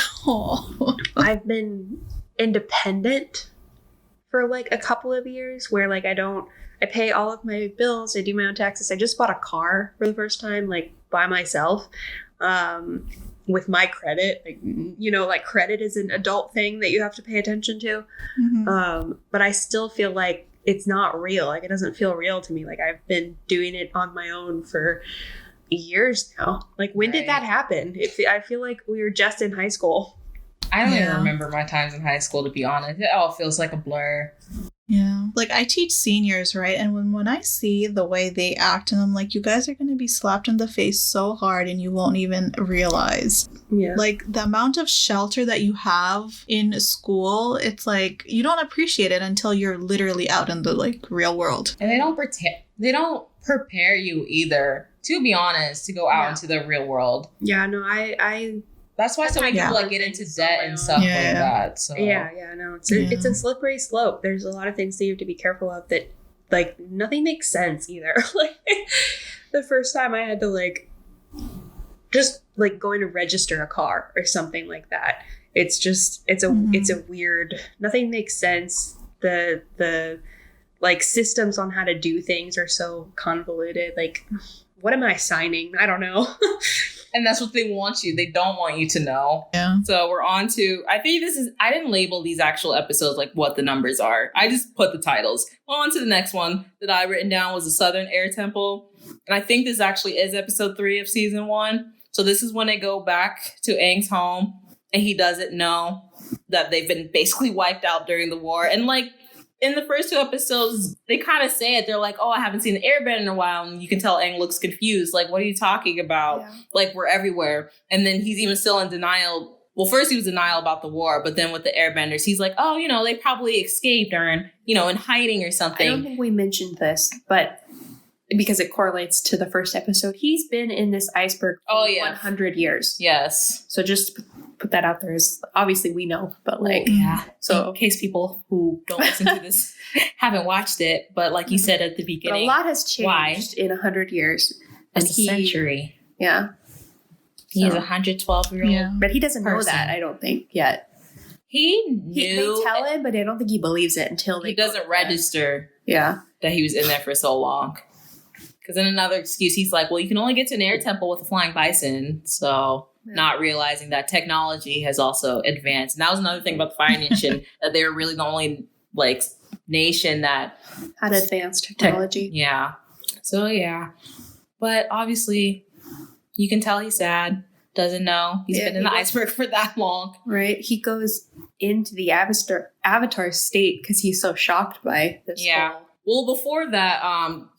I've been independent for like a couple of years, where like I pay all of my bills. I do my own taxes. I just bought a car for the first time, like, by myself. With my credit, like, you know, like, credit is an adult thing that you have to pay attention to. But I still feel like it's not real. Like, it doesn't feel real to me. Like, I've been doing it on my own for years now. Like, when did that happen? I feel like we were just in high school. I don't even remember my times in high school, to be honest. It all feels like a blur. Yeah. Like, I teach seniors, right? And when I see the way they act, and I'm like, you guys are going to be slapped in the face so hard and you won't even realize. Yeah. Like, the amount of shelter that you have in school, it's like, you don't appreciate it until you're literally out in the, like, real world. And they don't prepare you either, to be honest, to go out into the real world. Yeah, no, I that's why so many people like get into debt and stuff like that. So no, it's a slippery slope. There's a lot of things that you have to be careful of that, like, nothing makes sense either. Like, the first time I had to, like, just, like, going to register a car or something like that. It's just, it's a weird, nothing makes sense. The like, systems on how to do things are so convoluted. Like, what am I signing? I don't know. And that's what they want you. They don't want you to know. Yeah. So we're on to, I didn't label these actual episodes like what the numbers are. I just put the titles. Well, on to the next one that I written down was the Southern Air Temple. And I think this actually is episode 3 of season 1. So this is when they go back to Aang's home and he doesn't know that they've been basically wiped out during the war. And like, in the first 2 episodes, they kind of say it. They're like, oh, I haven't seen the airbender in a while. And you can tell Aang looks confused. Like, what are you talking about? Yeah. Like, we're everywhere. And then he's even still in denial. Well, first he was in denial about the war. But then with the airbenders, he's like, oh, they probably escaped or, in hiding or something. I don't think we mentioned this, but because it correlates to the first episode, he's been in this iceberg for 100 years. Yes. So just put that out there. As obviously we know, but like, so in case people who don't listen to this haven't watched it, but like you said at the beginning, but a lot has changed in 100 years. That's a century. Yeah. He's 112-year-old. But he doesn't know that, I don't think, yet. He knew. They tell him, but I don't think he believes it until he doesn't register that he was in there for so long. Because then another excuse, he's like, well, you can only get to an air temple with a flying bison. So not realizing that technology has also advanced. And that was another thing about the Fire Nation, that they were really the only like nation that had advanced technology. Yeah. So yeah. But obviously you can tell he's sad, doesn't know. He's been in the iceberg for that long. Right. He goes into the avatar state because he's so shocked by this whole... Well, before that,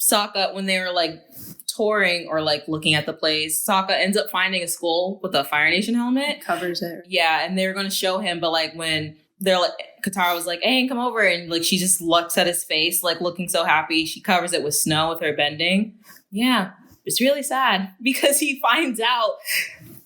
Sokka, when they were like touring or like looking at the place, Sokka ends up finding a skull with a Fire Nation helmet. Covers it. Yeah, and they were going to show him, but like when they're like, Katara was like, "Hey, come over," and like she just looks at his face, like looking so happy. She covers it with snow with her bending. Yeah, it's really sad because he finds out.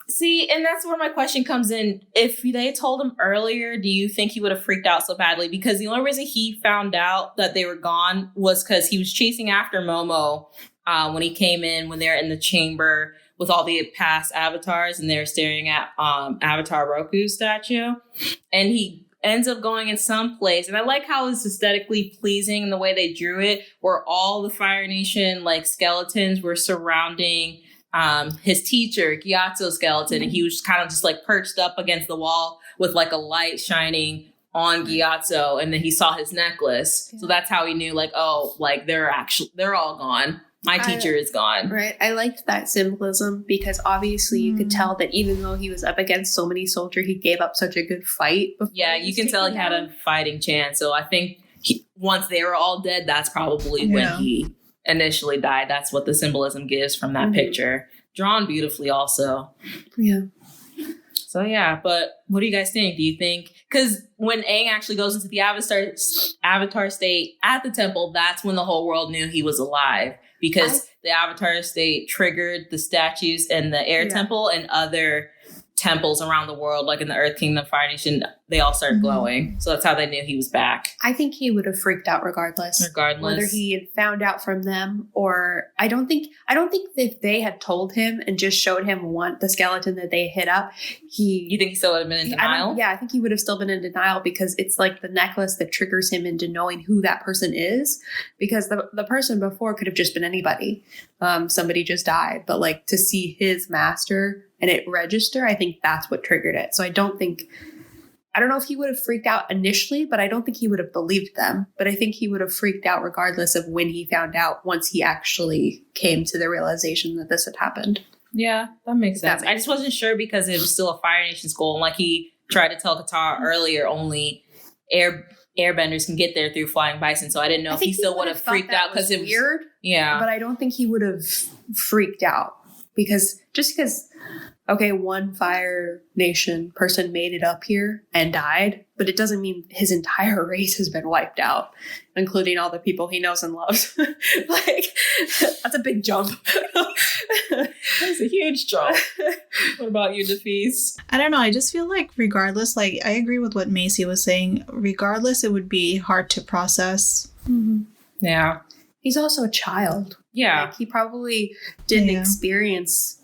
See, and that's where my question comes in. If they told him earlier, do you think he would have freaked out so badly? Because the only reason he found out that they were gone was because he was chasing after Momo when he came in, when they're in the chamber with all the past avatars and they're staring at Avatar Roku's statue. And he ends up going in some place. And I like how it's aesthetically pleasing in the way they drew it, where all the Fire Nation like skeletons were surrounding his teacher, Gyatso's skeleton, and he was kind of just like perched up against the wall with like a light shining on Gyatso, and then he saw his necklace. Yeah. So that's how he knew, like, oh, like they're all gone. My teacher is gone. Right. I liked that symbolism because obviously you could tell that even though he was up against so many soldiers, he gave up such a good fight. Yeah, you can tell he had a fighting chance. So I think once they were all dead, that's probably when he initially died. That's what the symbolism gives from that picture. Drawn beautifully also. Yeah. So yeah, but what do you guys think? Do you think, because when Aang actually goes into the avatar state at the temple, that's when the whole world knew he was alive, because the avatar state triggered the statues in the air temple and other temples around the world, like in the Earth Kingdom, Fire Nation, they all started glowing. So that's how they knew he was back. I think he would have freaked out regardless. Whether he had found out from them or I don't think if they had told him and just showed him the skeleton that they hit up, you think he still would have been in denial? I think he would have still been in denial because it's like the necklace that triggers him into knowing who that person is, because the person before could have just been anybody. Somebody just died, but like to see his master and it register, I think that's what triggered it. So I don't know if he would have freaked out initially, but I don't think he would have believed them. But I think he would have freaked out regardless of when he found out, once he actually came to the realization that this had happened. Yeah, that makes sense. I just wasn't sure because it was still a Fire Nation school. And like he tried to tell Katara earlier, only airbenders can get there through flying bison. So I didn't know if he still would have freaked out because it was weird. Yeah. But I don't think he would have freaked out because okay, one Fire Nation person made it up here and died, but it doesn't mean his entire race has been wiped out, including all the people he knows and loves. Like, that's a big jump. That's a huge jump. What about you, Nafees? I don't know. I just feel like regardless, like I agree with what Macy was saying. Regardless, it would be hard to process. Mm-hmm. Yeah. He's also a child. Yeah. Like, he probably didn't experience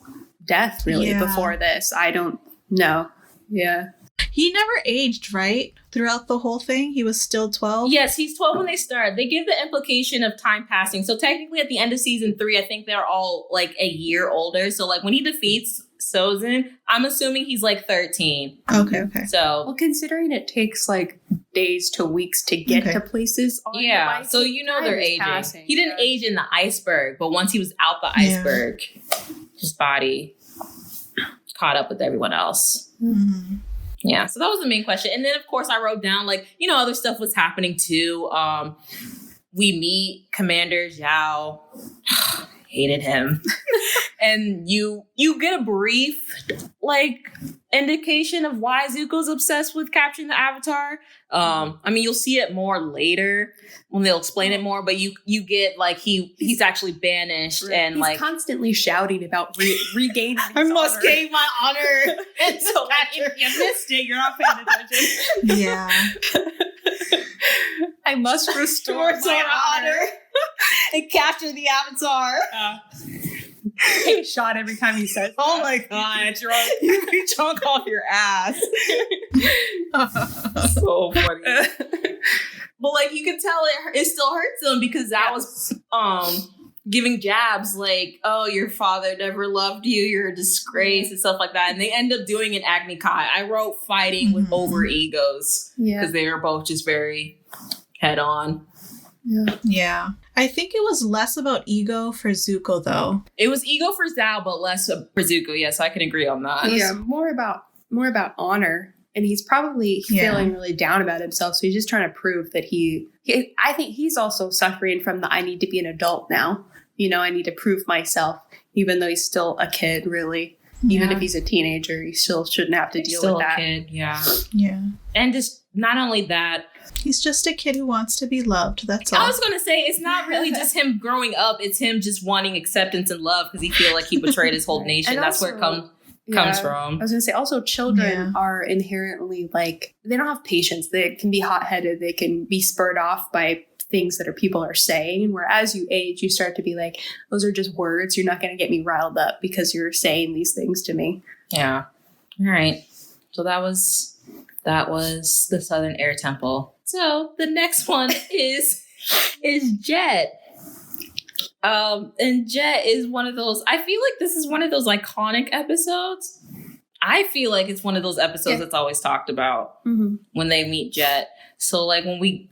death really before this. I don't know. Yeah. He never aged, right? Throughout the whole thing, he was still 12. Yes, he's 12 when they start. They give the implication of time passing. So technically at the end of season 3, I think they're all like a year older. So like when he defeats Sozin, I'm assuming he's like 13. Okay. So well, considering it takes like days to weeks to get to places on the bike, so you know they're aging. Passing. He didn't age in the iceberg, but once he was out the iceberg, his body caught up with everyone else. Mm-hmm. Yeah, so that was the main question. And then, of course, I wrote down, like, you know, other stuff was happening, too. We meet Commander Zhao. Hated him. And you get a brief, like, indication of why Zuko's obsessed with capturing the Avatar. I mean, you'll see it more later when they'll explain it more, but you get, like, he's actually banished and, he's like... constantly shouting about regaining his I must honor. gain my honor. And so, like, if you missed it, you're not paying attention. Yeah. I must restore my honor. And capture the Avatar. Take a shot every time he says Oh my god, you reach chunk off your ass. So funny. But like you can tell it still hurts him because that was giving jabs like, oh, your father never loved you, you're a disgrace and stuff like that. And they end up doing an Agni Kai. I wrote fighting with over egos. Because they were both just very head on. Yeah. I think it was less about ego for Zuko, though. It was ego for Zhao, but less for Zuko. Yes, I can agree on that. Yeah, more about honor. And he's probably feeling really down about himself. So he's just trying to prove that I think he's also suffering from the I need to be an adult now. You know, I need to prove myself, even though he's still a kid, really. Even if he's a teenager, he still shouldn't have to deal with that. Kid, yeah. And just not only that, he's just a kid who wants to be loved. That's all. I was going to say, it's not really just him growing up. It's him just wanting acceptance and love because he feels like he betrayed his whole nation. That's where it comes from. I was going to say, also, children are inherently like, they don't have patience. They can be hot-headed. They can be spurred off by things that people are saying. Where as you age, you start to be like, those are just words. You're not going to get me riled up because you're saying these things to me. Yeah. All right. So that was the Southern Air Temple. So the next one is Jet. And Jet is one of those, I feel like this is one of those iconic episodes. I feel like it's one of those episodes that's always talked about when they meet Jet. So like when we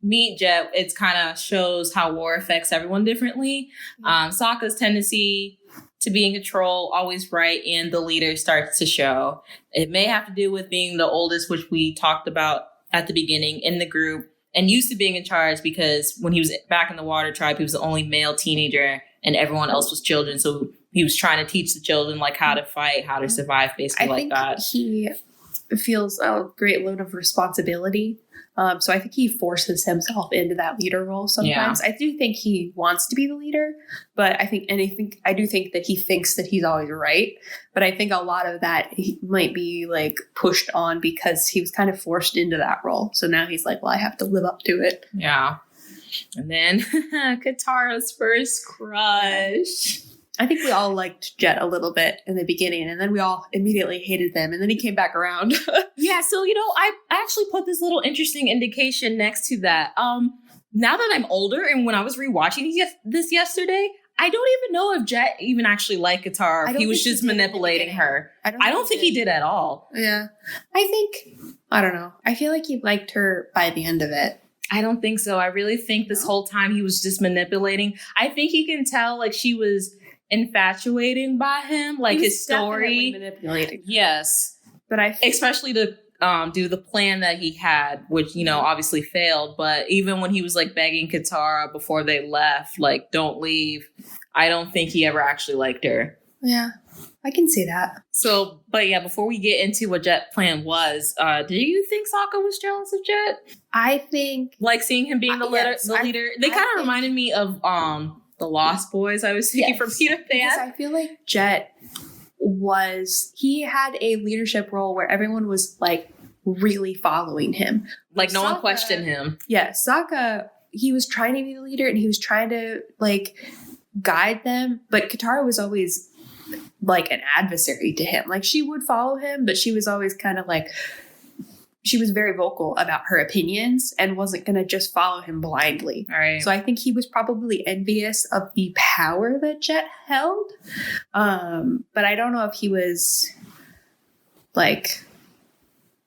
meet Jet, it kind of shows how war affects everyone differently. Sokka's tendency to be in control, always right, and the leader starts to show. It may have to do with being the oldest, which we talked about at the beginning in the group, and used to being in charge because when he was back in the Water Tribe, he was the only male teenager and everyone else was children. So he was trying to teach the children like how to fight, how to survive, basically like that. He feels a great load of responsibility. So I think he forces himself into that leader role sometimes. I do think he wants to be the leader, but I do think that he thinks that he's always right. But I think a lot of that he might be like pushed on because he was kind of forced into that role. So now he's like, well, I have to live up to it. Yeah. And then Katara's first crush. I think we all liked Jet a little bit in the beginning, and then we all immediately hated them, and then he came back around. Yeah, so, I actually put this little interesting indication next to that. Now that I'm older, and when I was rewatching this yesterday, I don't even know if Jet even actually liked Katara. He was just manipulating her. I don't think he did at all. Yeah. I don't know. I feel like he liked her by the end of it. I don't think so. I really think this whole time he was just manipulating. I think he can tell, like, she was infatuating by him, like his story. Manipulating. Yes. But especially the do the plan that he had, which, you know, obviously failed. But even when he was like begging Katara before they left, like, don't leave, I don't think he ever actually liked her. Yeah, I can see that. So, but yeah, before we get into what Jet's plan was, do you think Sokka was jealous of Jet? I think, like, seeing him being the leader. They kind of reminded me of the Lost Boys I was seeing from Peter Pan. Because I feel like Jet he had a leadership role where everyone was like really following him. Like no one questioned him. Yeah, Sokka, he was trying to be the leader and he was trying to like guide them, but Katara was always like an adversary to him. Like she would follow him, but she was always kind of like, she was very vocal about her opinions and wasn't going to just follow him blindly. All right. So I think he was probably envious of the power that Jet held. But I don't know if he was like,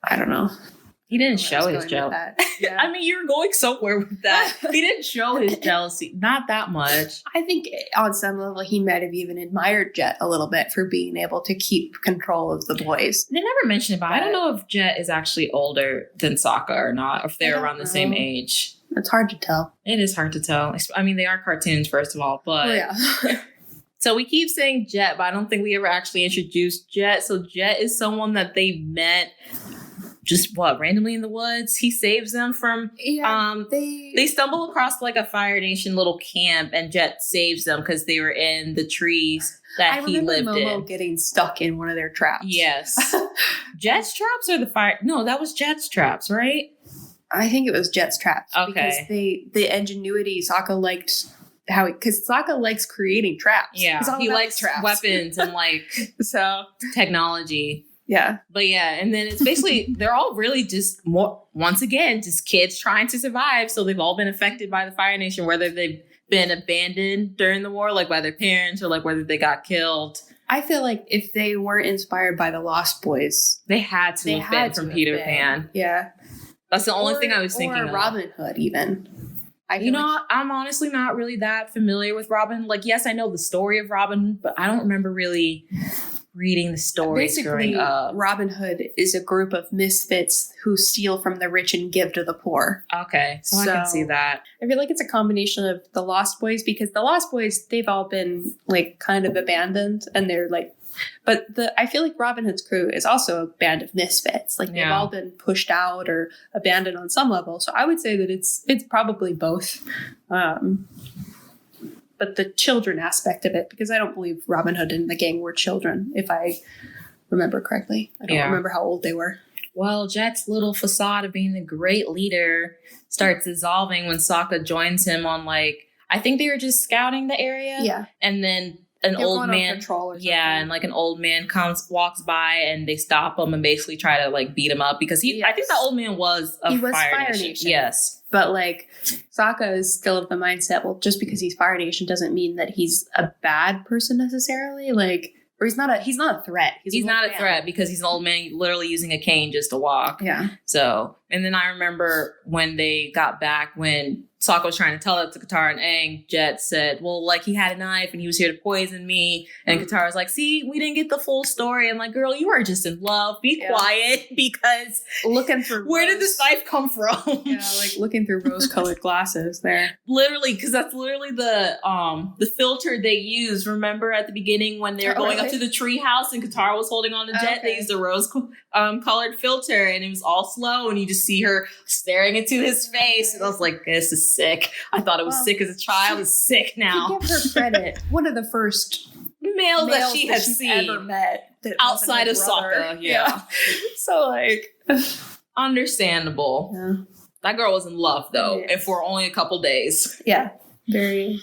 I don't know. He didn't show his jealousy. Yeah. I mean, you're going somewhere with that. He didn't show his jealousy. Not that much. I think on some level, he might have even admired Jet a little bit for being able to keep control of the boys. They never mentioned it, but I don't know if Jet is actually older than Sokka or not, or if they're around the same age. It's hard to tell. It is hard to tell. I mean, they are cartoons, first of all, but... Oh, yeah. So we keep saying Jet, but I don't think we ever actually introduced Jet. So Jet is someone that they met... just randomly in the woods. He saves them from they stumble across like a Fire Nation little camp, and Jet saves them because they were in the trees that he lived in. I remember Momo getting stuck in one of their traps. Yes. Jet's traps or the fire? No, that was Jet's traps, right? I think it was Jet's traps. Okay. Because the ingenuity Sokka liked because Sokka likes creating traps. Yeah. He likes traps. Weapons and like technology. Yeah. But yeah, and then it's basically, they're all really just, once again, just kids trying to survive. So they've all been affected by the Fire Nation, whether they've been abandoned during the war, like by their parents, or like whether they got killed. I feel like if they weren't inspired by the Lost Boys, they had to have been from Peter Pan. Yeah. That's the only thing I was thinking of. Or Robin Hood, even. I'm honestly not really that familiar with Robin. Like, yes, I know the story of Robin, but I don't remember really reading the stories growing up. Robin Hood is a group of misfits who steal from the rich and give to the poor. Okay, so I can see that. I feel like it's a combination of the Lost Boys, because the Lost Boys, they've all been like kind of abandoned, and they're like, but I feel like Robin Hood's crew is also a band of misfits. Like they've all been pushed out or abandoned on some level. So I would say that it's probably both. But the children aspect of it, because I don't believe Robin Hood and the gang were children, if I remember correctly. I don't remember how old they were. Well, Jet's little facade of being a great leader starts dissolving when Sokka joins him on, like, I think they were just scouting the area. Yeah. And then an old man, and like an old man walks by, and they stop him and basically try to like beat him up because I think the old man was Fire Nation. Yes. But like Sokka is still of the mindset, well, just because he's Fire Nation doesn't mean that he's a bad person necessarily. Like, or he's not a threat. He's not a threat because he's an old man literally using a cane just to walk. Yeah. So, and then I remember when they got back, when Sokka was trying to tell that to Katara and Aang, Jet said, well, like, he had a knife and he was here to poison me. And Katara was like, see, we didn't get the full story. I'm like, girl, you are just in love. Be quiet, because looking through where did this knife come from? Yeah, like looking through rose-colored glasses there. Literally, because that's literally the filter they used. Remember at the beginning when they were going up to the tree house and Katara was holding on to Jet, they used a rose-colored filter, and it was all slow, and you just see her staring into his face. And I was like, this is sick. I thought it was sick as a child. It's sick now. To give her credit, one of the first males that she has seen ever met outside of Sokka. Yeah. So like, understandable. Yeah. That girl was in love though, and for only a couple days. Yeah. Very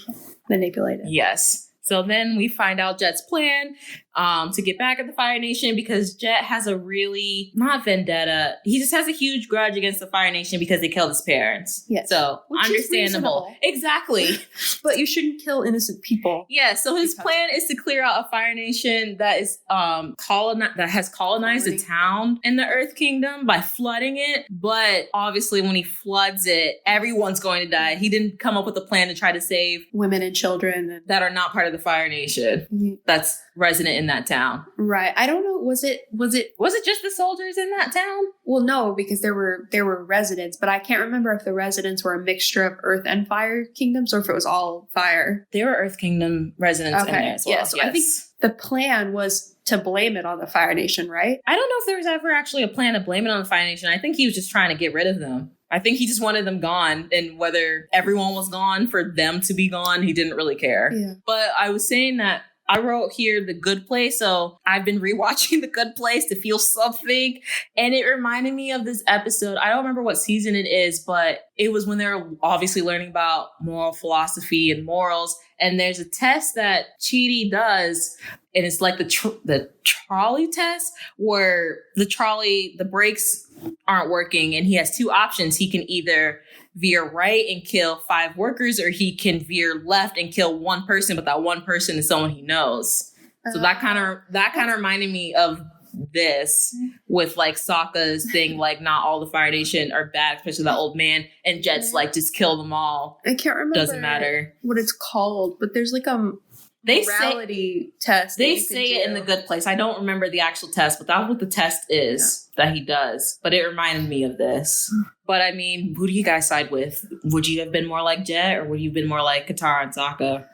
manipulated. Yes. So then we find out Jet's plan to get back at the Fire Nation, because Jet has a really, not vendetta, he just has a huge grudge against the Fire Nation because they killed his parents. Yes. So, understandable. Exactly. But you shouldn't kill innocent people. Yeah, so his plan is to clear out a Fire Nation that is that has colonized a town in the Earth Kingdom by flooding it. But obviously when he floods it, everyone's going to die. He didn't come up with a plan to try to save women and children that are not part of the Fire Nation that's resident in that town. Right. I don't know. Was it just the soldiers in that town? Well, no, because there were residents, but I can't remember if the residents were a mixture of Earth and Fire kingdoms or if it was all fire. There were Earth Kingdom residents in there as well. Yeah, so I think the plan was to blame it on the Fire Nation, right? I don't know if there was ever actually a plan to blame it on the Fire Nation. I think he was just trying to get rid of them. I think he just wanted them gone, and whether everyone was gone for them to be gone, he didn't really care. Yeah. But I was saying that I wrote here The Good Place, so I've been rewatching The Good Place to feel something, and it reminded me of this episode. I don't remember what season it is, but it was when they were obviously learning about moral philosophy and morals, and there's a test that Chidi does, and it's like the trolley test, where the brakes aren't working, and he has two options. He can either veer right and kill 5 workers, or he can veer left and kill 1 person, but that 1 person is someone he knows. So that kind of reminded me of this with like Sokka's thing, like not all the Fire Nation are bad, especially that old man, and Jet's like just kill them all. I can't remember. Doesn't matter what it's called, but there's like a morality test. They say it in The Good Place. I don't remember the actual test, but that's what the test is that he does. But it reminded me of this. But I mean, who do you guys side with? Would you have been more like Jet, or would you have been more like Katara and Sokka?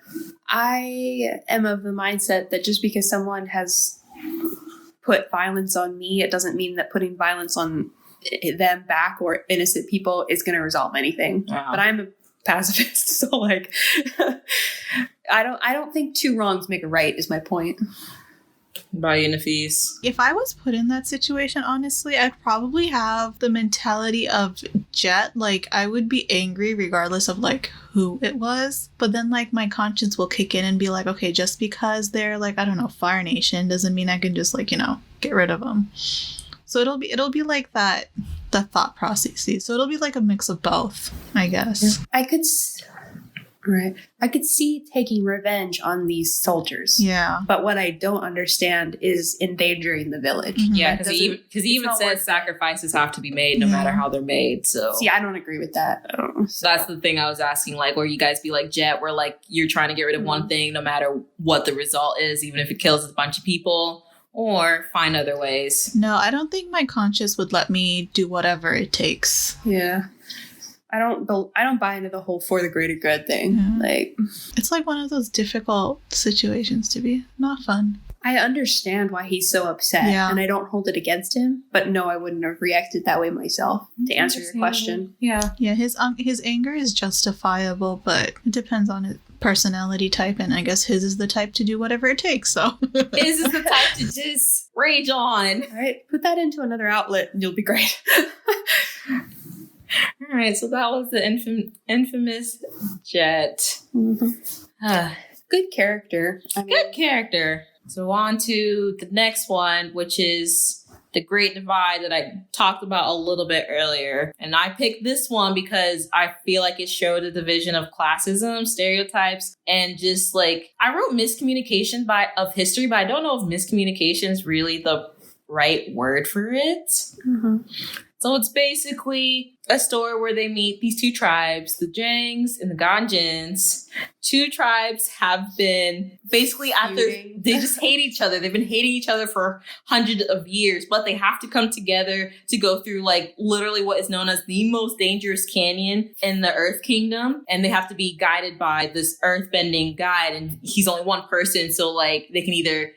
I am of the mindset that just because someone has put violence on me, it doesn't mean that putting violence on them back or innocent people is going to resolve anything. But I'm a pacifist, so like I don't think 2 wrongs make a right is my point. By Nafees. If I was put in that situation, honestly, I'd probably have the mentality of Jet. Like, I would be angry regardless of like who it was, but then like my conscience will kick in and be like, okay, just because they're like, I don't know, Fire Nation doesn't mean I can just like, get rid of them. So it'll be like that, the thought processes. So it'll be like a mix of both, I guess. I could see taking revenge on these soldiers. Yeah. But what I don't understand is endangering the village. Mm-hmm. Yeah, because he even says sacrifices have to be made no matter how they're made. So see, I don't agree with that. So that's the thing I was asking, like, where you guys be like Jet, where like you're trying to get rid of one thing no matter what the result is, even if it kills a bunch of people, or find other ways. No, I don't think my conscience would let me do whatever it takes. Yeah. I don't buy into the whole for the greater good thing. Yeah. Like, it's like one of those difficult situations to be. Not fun. I understand why he's so upset, and I don't hold it against him. But no, I wouldn't have reacted that way myself. To answer your question, yeah, his anger is justifiable, but it depends on his personality type, and I guess his is the type to do whatever it takes. So his is the type to just rage on. All right, put that into another outlet, and you'll be great. All right, so that was the infamous Jet. Mm-hmm. Good character. Good character. So on to the next one, which is the Great Divide that I talked about a little bit earlier. And I picked this one because I feel like it showed a division of classism, stereotypes, and just like, I wrote miscommunication of history, but I don't know if miscommunication is really the right word for it. Mm-hmm. So it's basically a story where they meet these 2 tribes, the Jangs and the Ganjins. 2 tribes have been basically they just hate each other. They've been hating each other for hundreds of years, but they have to come together to go through like literally what is known as the most dangerous canyon in the Earth Kingdom. And they have to be guided by this earthbending guide. And he's only one person. So like he can either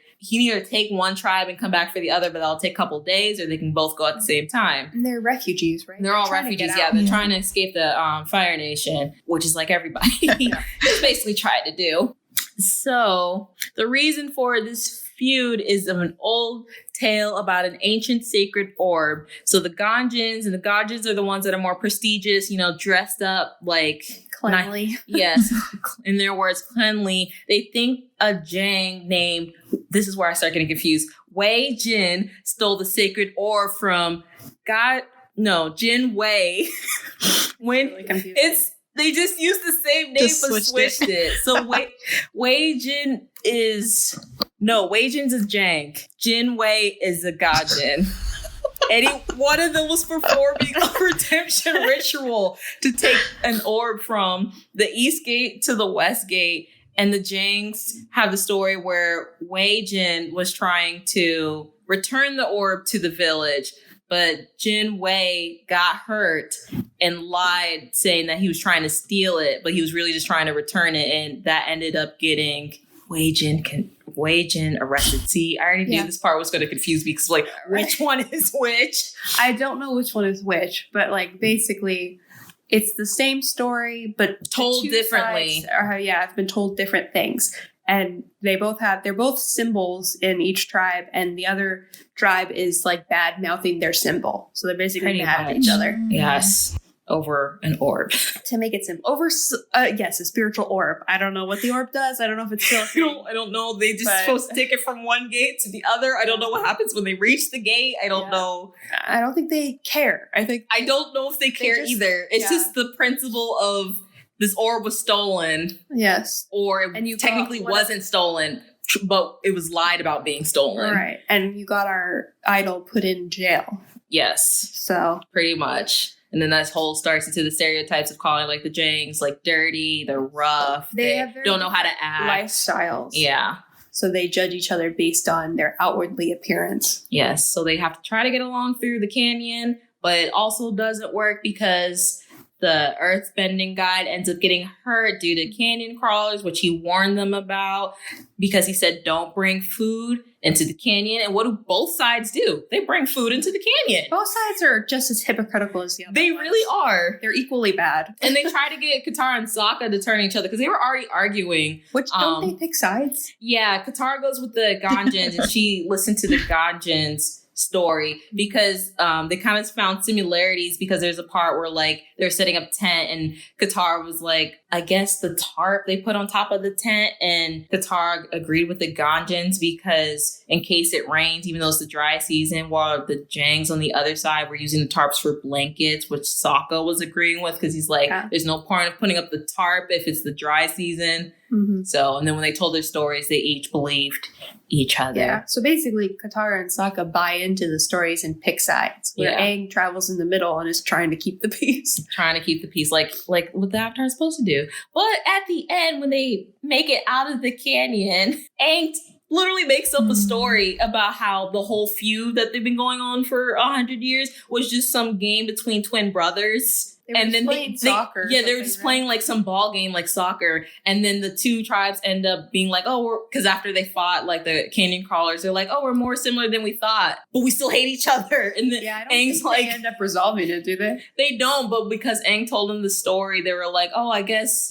take one tribe and come back for the other, but that'll take a couple days, or they can both go at the same time. And they're refugees, right? They're all refugees, yeah. They're trying to escape the Fire Nation, which is like everybody is basically trying to do. So the reason for this feud is of an old tale about an ancient sacred orb. So the Ganjins are the ones that are more prestigious, dressed up like cleanly. Yes, in their words, cleanly. They think a Jang named, this is where I start getting confused, Wei Jin stole the sacred orb from Jin Wei. When really they just used the same name but switched it. So Wei Jin is a Jang. Jin Wei is a Gajin. And one of them was performing a redemption ritual to take an orb from the East Gate to the West Gate. And the Jangs have the story where Wei Jin was trying to return the orb to the village, but Jin Wei got hurt and lied, saying that he was trying to steal it, but he was really just trying to return it, and that ended up getting Wei Jin arrested. See, I already knew this part was going to confuse me because, like, which one is which? I don't know which one is which, but, like, basically, it's the same story, but told differently. It's been told different things. And they're both symbols in each tribe, and the other tribe is like bad mouthing their symbol. So they're basically mad at each other. Yes. Over an orb. To make it simple. A spiritual orb. I don't know what the orb does. I don't know if it's still I don't know. They just supposed to take it from one gate to the other. I don't know what happens when they reach the gate. I don't know. I don't think they care. I don't know if they care either. It's just the principle of this orb was stolen. Yes. Or it technically wasn't stolen, but it was lied about being stolen. Right. And you got our idol put in jail. Yes. So. Pretty much. And then that whole starts into the stereotypes of calling, like, the Jangs, like, dirty, they're rough, they don't know how to act. Lifestyles. Yeah. So they judge each other based on their outwardly appearance. Yes. So they have to try to get along through the canyon, but it also doesn't work because the earthbending guide ends up getting hurt due to canyon crawlers, which he warned them about because he said, don't bring food into the canyon. And what do both sides do? They bring food into the canyon. Both sides are just as hypocritical as the other They ones. really are. They're equally bad. And they try to get Katara and Sokka to turn each other because they were already arguing. Which, don't they pick sides? Yeah, Katara goes with the Ganjins and she listened to the Ganjins' story because they kind of found similarities because there's a part where, like, they're setting up tent and Katara was like, I guess the tarp they put on top of the tent, and Katara agreed with the Ganjins because in case it rains, even though it's the dry season, while the Jangs on the other side were using the tarps for blankets, which Sokka was agreeing with because he's like, there's no point of putting up the tarp if it's the dry season. Mm-hmm. So, and then when they told their stories, they each believed each other. Yeah. So basically, Katara and Sokka buy into the stories and pick sides. Where Aang travels in the middle and is trying to keep the peace. Trying to keep the peace, like what the Avatar is supposed to do. But at the end, when they make it out of the canyon, Aang literally makes up a story about how the whole feud that they've been going on for 100 years was just some game between twin brothers. And then they soccer. Yeah, they were just playing like some ball game, like soccer. And then the two tribes end up being like, because after they fought like the canyon crawlers, they're like, we're more similar than we thought, but we still hate each other. And then I don't Aang's think they end up resolving it, do they? They don't, but because Aang told them the story, they were like, I guess,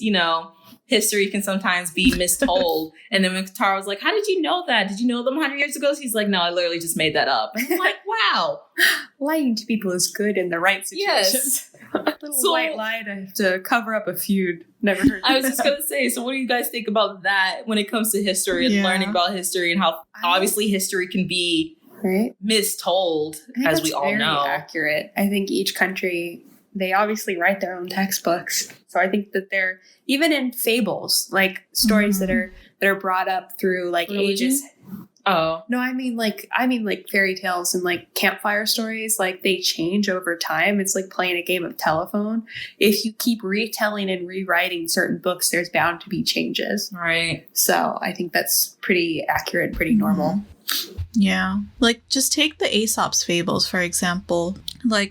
history can sometimes be mistold. And then when Katara was like, how did you know that? Did you know them 100 years ago? He's like, no, I literally just made that up. And I'm like, wow. Lying to people is good in the right situations. Yes. A little white lie to cover up a feud. Never heard. I was just going to say, so what do you guys think about that when it comes to history and learning about history and how obviously history can be mistold, as we all know? Accurate. I think each country, they obviously write their own textbooks. So I think that they're, even in fables, like stories that are brought up through like ages. Oh. No, I mean like fairy tales and like campfire stories, like they change over time. It's like playing a game of telephone. If you keep retelling and rewriting certain books, there's bound to be changes. Right. So I think that's pretty accurate, pretty normal. Yeah. Like, just take the Aesop's fables, for example,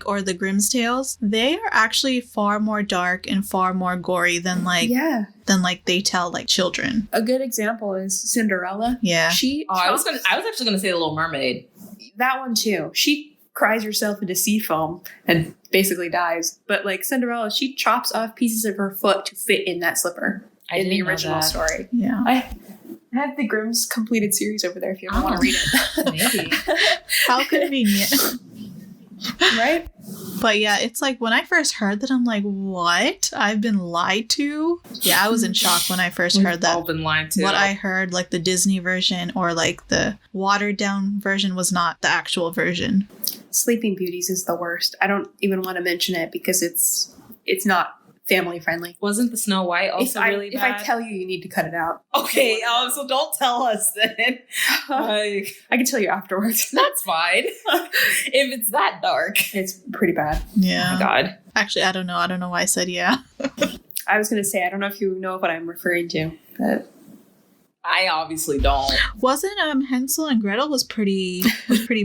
or the Grimm's tales. They are actually far more dark and far more gory than they tell like children. A good example is Cinderella. Yeah. I was actually gonna say The Little Mermaid. That one too. She cries herself into sea foam and basically dies. But like Cinderella, she chops off pieces of her foot to fit in that slipper in the original story. Yeah. I have the Grimm's completed series over there if you ever want to read it. Maybe. How convenient. Right? But yeah, it's like when I first heard that, I'm like, what? I've been lied to? Yeah, I was in shock when I first heard that. We've all been lied to. What I heard, like the Disney version or like the watered down version, was not the actual version. Sleeping Beauties is the worst. I don't even want to mention it because it's not family friendly. Wasn't the Snow White also really bad? If I tell you, you need to cut it out. Okay, so don't tell us then. I can tell you afterwards. That's fine. If it's that dark. It's pretty bad. Yeah. Oh my God. Actually, I don't know. I don't know why I said yeah. I was going to say, I don't know if you know what I'm referring to, but I obviously don't. Wasn't Hansel and Gretel was pretty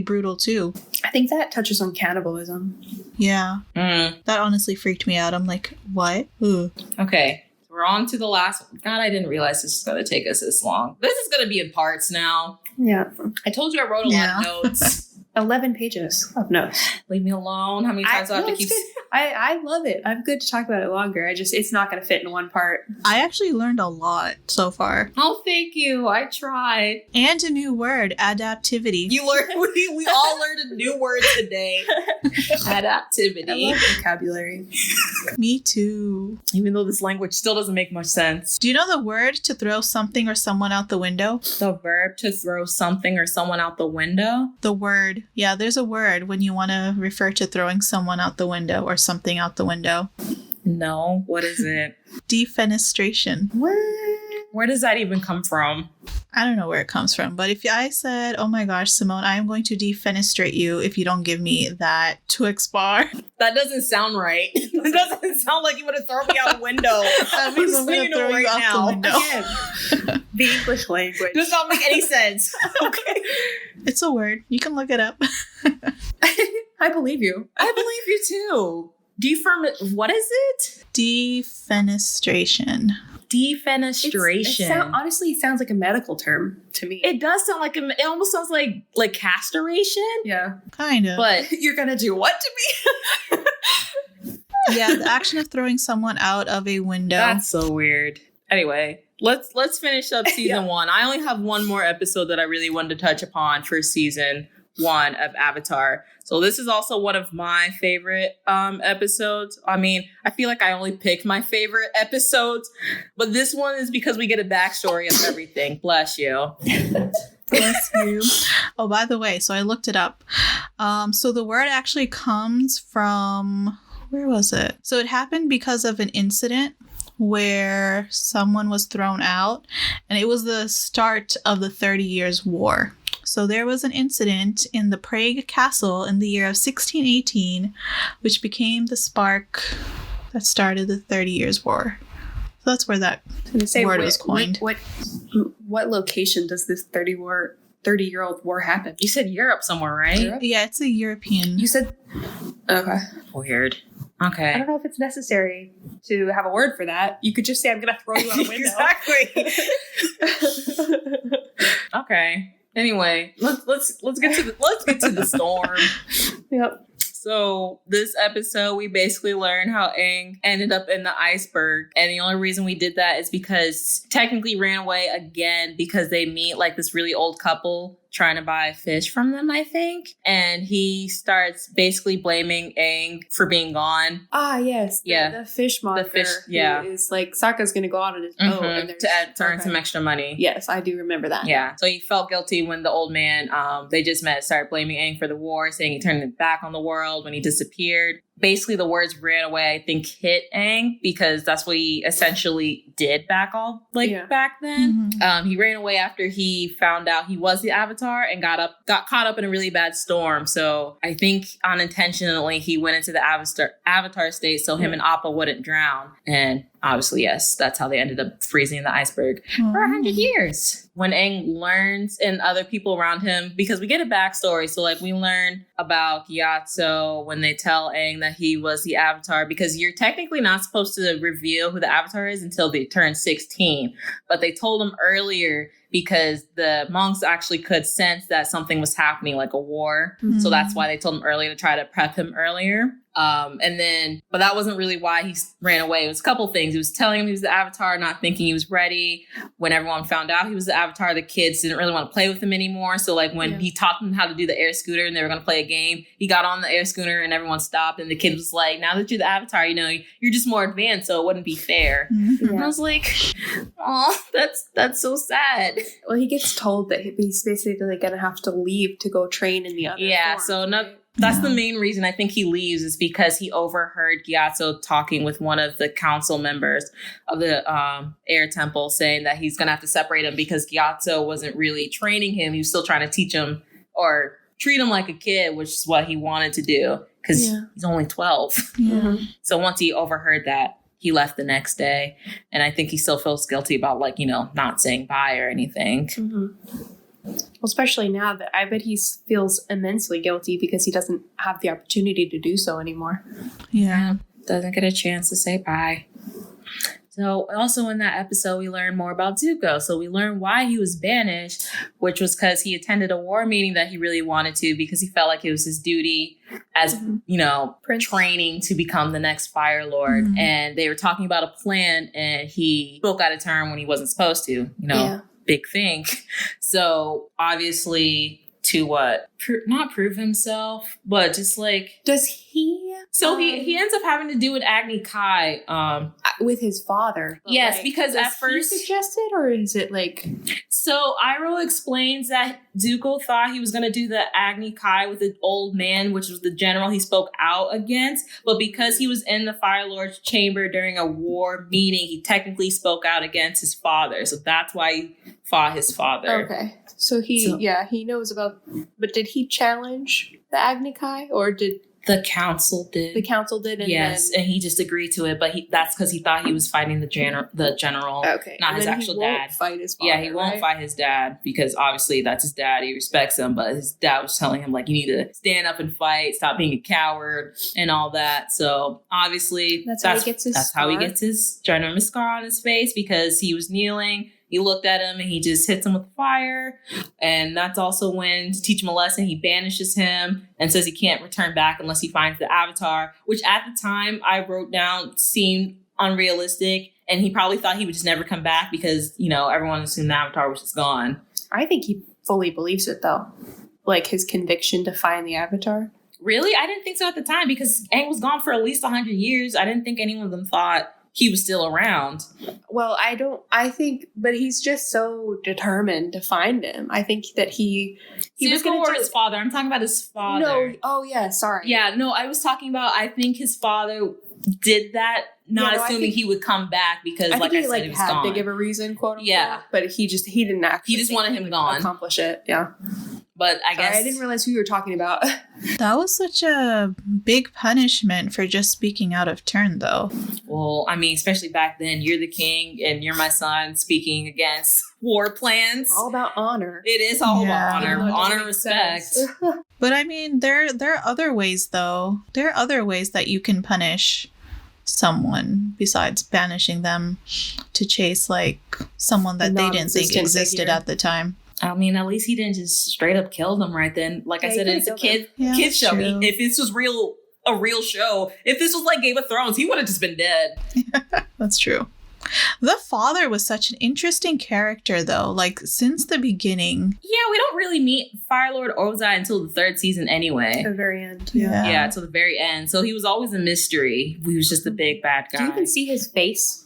brutal too. I think that touches on cannibalism. Yeah. Mm. That honestly freaked me out. I'm like, what? Ooh. Okay. We're on to the last one. God, I didn't realize this is going to take us this long. This is going to be in parts now. Yeah. I told you I wrote a lot of notes. 11 pages of notes. Leave me alone. How many times do I have to keep... I love it. I'm good to talk about it longer. It's not going to fit in one part. I actually learned a lot so far. Oh, thank you. I tried. And a new word, adaptivity. You learned. We all learned a new word today. Adaptivity. I love vocabulary. Me too. Even though this language still doesn't make much sense. Do you know the word to throw something or someone out the window? The verb to throw something or someone out the window? The word. Yeah, there's a word when you want to refer to throwing someone out the window or something out the window. No. What is it? Defenestration. What? Where does that even come from? I don't know where it comes from, but if I said, oh my gosh, Simone, I am going to defenestrate you if you don't give me that Twix bar. That doesn't sound right. It doesn't sound like you would have thrown me out a window. That means I'm going to throw you out the window. Again, the English language. Does not make any sense. Okay. It's a word. You can look it up. I believe you. I believe you too. What is it? Defenestration. Defenestration. Honestly, it sounds like a medical term to me. It does sound like it almost sounds like castration. Yeah. Kind of. But you're going to do what to me? Yeah, the action of throwing someone out of a window. That's so weird. Anyway, let's finish up season 1. I only have one more episode that I really wanted to touch upon for season 1 of Avatar. So this is also one of my favorite episodes. I mean, I feel like I only picked my favorite episodes, but this one is because we get a backstory of everything. Bless you. Bless you. Oh, by the way, so I looked it up. So the word actually comes from, where was it? So it happened because of an incident where someone was thrown out, and it was the start of the 30 Years' War. So there was an incident in the Prague Castle in the year of 1618, which became the spark that started the 30 Years' War. So that's where that word was coined. What location does this 30-year-old war happen? You said Europe somewhere, right? Europe? Yeah, it's a European. You said... Okay. Weird. Okay. I don't know if it's necessary to have a word for that. You could just say, I'm going to throw you out a window. Exactly. Okay. Anyway, let's get to the storm. Yep. So this episode, we basically learn how Aang ended up in the iceberg. And the only reason we did that is because technically ran away again because they meet like this really old couple trying to buy fish from them, I think. And he starts basically blaming Aang for being gone. Ah, yes. Yeah. The fishmonger. The fish, yeah. Who is like, Sokka's going to go out on his boat. And to earn some extra money. Yes, I do remember that. Yeah. So he felt guilty when the old man, they just met, started blaming Aang for the war, saying he turned his back on the world when he disappeared. Basically, the words ran away, I think, hit Aang because that's what he essentially did back then. Mm-hmm. He ran away after he found out he was the Avatar and got caught up in a really bad storm. So I think unintentionally he went into the Avatar state so him and Appa wouldn't drown. And obviously, yes, that's how they ended up freezing in the iceberg for 100 years. When Aang learns and other people around him, because we get a backstory. So like we learn about Gyatso when they tell Aang that he was the Avatar, because you're technically not supposed to reveal who the Avatar is until they turn 16. But they told him earlier because the monks actually could sense that something was happening, like a war. Mm-hmm. So that's why they told him earlier to try to prep him earlier. But that wasn't really why he ran away. It was a couple things. He was telling him he was the Avatar, not thinking he was ready. When everyone found out he was the Avatar, the kids didn't really want to play with him anymore. So like when he taught them how to do the air scooter and they were going to play a game, he got on the air scooter and everyone stopped. And the kid was like, now that you're the Avatar, you're just more advanced. So it wouldn't be fair. Mm-hmm. And I was like, oh, that's so sad. Well, he gets told that he's basically going to have to leave to go train in the other forms, so right? That's the main reason I think he leaves is because he overheard Gyatso talking with one of the council members of the Air Temple saying that he's going to have to separate him because Gyatso wasn't really training him. He was still trying to teach him or treat him like a kid, which is what he wanted to do because he's only 12. Yeah. So once he overheard that, he left the next day. And I think he still feels guilty about, like, you know, not saying bye or anything. Mm-hmm. Well, especially now that I bet he feels immensely guilty because he doesn't have the opportunity to do so anymore. Yeah. Doesn't get a chance to say bye. So also in that episode, we learned more about Zuko. So we learned why he was banished, which was because he attended a war meeting that he really wanted to because he felt like it was his duty as, you know, training to become the next Fire Lord. Mm-hmm. And they were talking about a plan and he spoke out of turn when he wasn't supposed to, you know, big thing. So obviously to what? Not prove himself, but just like... Does he... So he ends up having to do with Agni Kai. With his father. Yes, like, because at first... he suggested, or is it like... So Iroh explains that Zuko thought he was going to do the Agni Kai with the old man, which was the general he spoke out against. But because he was in the Fire Lord's chamber during a war meeting, he technically spoke out against his father. So that's why he fought his father. Okay. So he knows about... But did he challenge the Agni Kai, or did... The council did. The council did, and yes, and he just agreed to it. But that's because he thought he was fighting the general, okay, not his actual he dad. Won't fight his father, yeah, he won't fight his dad because obviously that's his dad. He respects him, but his dad was telling him like you need to stand up and fight, stop being a coward, and all that. So obviously that's how he gets his ginormous scar on his face because he was kneeling. He looked at him and he just hits him with fire. And that's also when, to teach him a lesson, he banishes him and says he can't return back unless he finds the Avatar, which at the time I wrote down seemed unrealistic. And he probably thought he would just never come back because, you know, everyone assumed the Avatar was just gone. I think he fully believes it, though. Like his conviction to find the Avatar. Really? I didn't think so at the time because Aang was gone for at least 100 years. I didn't think any of them thought he was still around. Well, but he's just so determined to find him. I think that he was going to his father. I'm talking about his father. No, oh yeah, sorry. Yeah, no, I was talking about, I think his father did that, assuming he would come back because, like I said, he was had gone. to give a reason, quote unquote. Yeah. But he didn't actually. He just wanted him gone. Accomplish it, yeah. But I guess... I didn't realize who you were talking about. That was such a big punishment for just speaking out of turn, though. Well, I mean, especially back then, you're the king and you're my son speaking against war plans. All about honor. It is all about honor. Honor and respect. But I mean, there are other ways, though. There are other ways that you can punish someone besides banishing them to chase, like, someone that they didn't think existed at the time. I mean, at least he didn't just straight up kill them right then. Like I said, it's a kid show. If this was a real show, if this was like Game of Thrones, he would have just been dead. That's true. The father was such an interesting character, though. Like, since the beginning. Yeah, we don't really meet Fire Lord Ozai until the 3rd season anyway. The very end. Yeah, till the very end. So he was always a mystery. He was just a big bad guy. Do you even see his face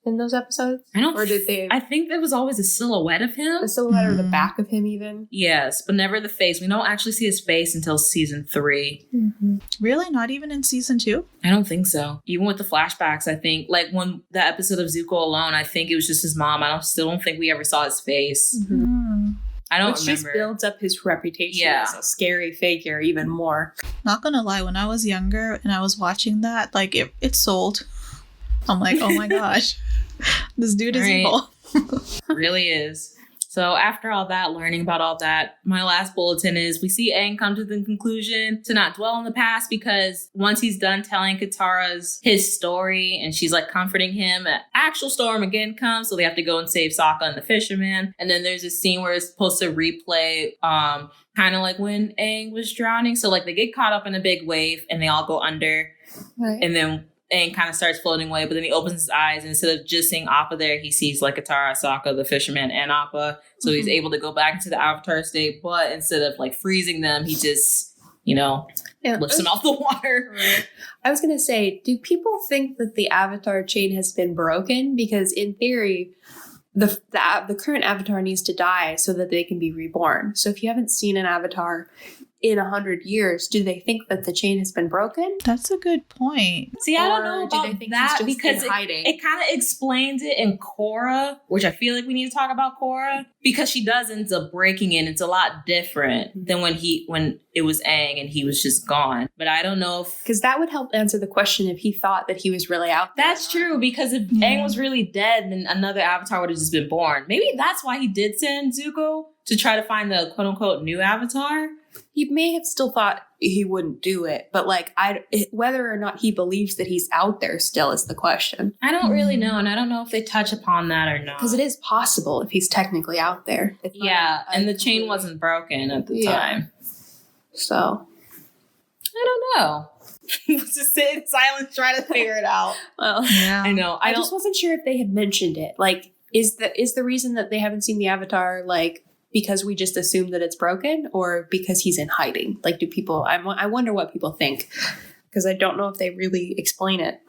in those episodes? I think there was always a silhouette of him. A silhouette or the back of him even? Yes, but never the face. We don't actually see his face until season 3. Mm-hmm. Really? Not even in season 2? I don't think so. Even with the flashbacks, I think, like when the episode of Zuko Alone, I think it was just his mom. I still don't think we ever saw his face. Mm-hmm. I don't remember. Which just builds up his reputation as a scary figure even more. Not gonna lie, when I was younger and I was watching that, like, it sold. I'm like, oh my gosh. This dude is evil. Really is. So after all that, learning about all that, my last bulletin is we see Aang come to the conclusion to not dwell on the past because once he's done telling Katara's his story and she's like comforting him, an actual storm again comes. So they have to go and save Sokka and the fisherman. And then there's a scene where it's supposed to replay kind of like when Aang was drowning. So like they get caught up in a big wave and they all go under. Right. And then Aang kind of starts floating away, but then he opens his eyes and instead of just seeing Appa there, he sees like Katara, Sokka, the fisherman, and Appa. So he's able to go back into the Avatar state, but instead of like freezing them, he just, lifts them off the water. Right. I was going to say, do people think that the Avatar chain has been broken? Because in theory, the current Avatar needs to die so that they can be reborn. So if you haven't seen an Avatar, in 100 years, do they think that the chain has been broken? That's a good point. See, I don't know Or do about they think that he's just because in hiding? it kind of explains it in Korra, which I feel like we need to talk about Korra, because she does end up breaking in. It's a lot different than when it was Aang and he was just gone. But I don't know if... Because that would help answer the question if he thought that he was really out there. That's true, because if Aang was really dead, then another Avatar would have just been born. Maybe that's why he did send Zuko to try to find the quote-unquote new Avatar. He may have still thought he wouldn't do it, but like whether or not he believes that he's out there still is the question. I don't really know, and I don't know if they touch upon that or not. Because it is possible if he's technically out there. Yeah, and the chain wasn't broken at the time. So, I don't know. Just sit in silence trying to figure it out. Well, Yeah. I know. I just wasn't sure if they had mentioned it. Like, is the reason that they haven't seen the Avatar, like, because we just assume that it's broken, or because he's in hiding? Like, do people... I wonder what people think. Because I don't know if they really explain it.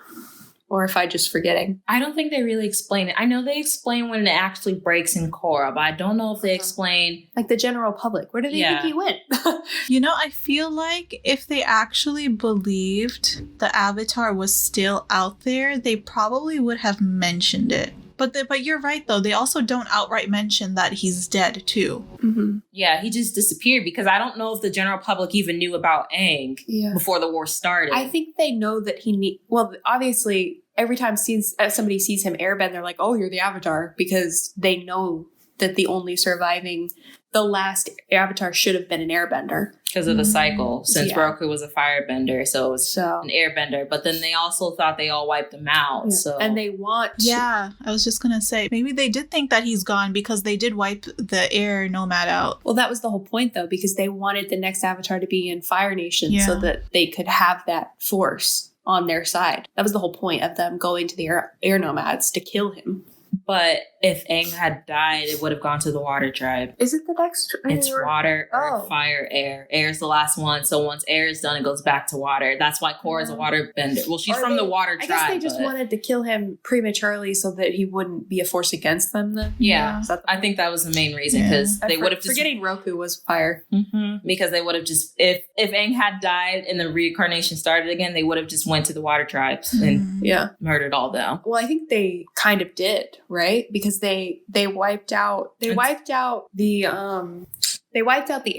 Or if I'm just forgetting. I don't think they really explain it. I know they explain when it actually breaks in Korra, but I don't know if they explain... Like the general public. Where do they think he went? You know, I feel like if they actually believed the Avatar was still out there, they probably would have mentioned it. But you're right, though. They also don't outright mention that he's dead, too. Mm-hmm. Yeah, he just disappeared because I don't know if the general public even knew about Aang before the war started. I think they know that well, obviously, every time somebody sees him airbend, they're like, oh, you're the Avatar, because they know that the last Avatar should have been an airbender. Because of the cycle, since Roku was a firebender, so it was an airbender. But then they also thought they all wiped him out. Yeah. So and they want... Yeah, I was just going to say, maybe they did think that he's gone because they did wipe the air nomad out. Well, that was the whole point, though, because they wanted the next Avatar to be in Fire Nation so that they could have that force on their side. That was the whole point of them going to the air nomads, to kill him. But if Aang had died, it would have gone to the water tribe. Is it the next? It's water, earth, fire, air. Air is the last one. So once air is done, it goes back to water. That's why Korra is a water bender. Well, she's from the water tribe. I guess they just wanted to kill him prematurely so that he wouldn't be a force against them then. Yeah. I think that was the main reason, because they would have just... Forgetting Roku was fire. Mm-hmm. Because they would have just... If Aang had died and the reincarnation started again, they would have just went to the water tribes and murdered all them. Well, I think they kind of did, right? Because they wiped out the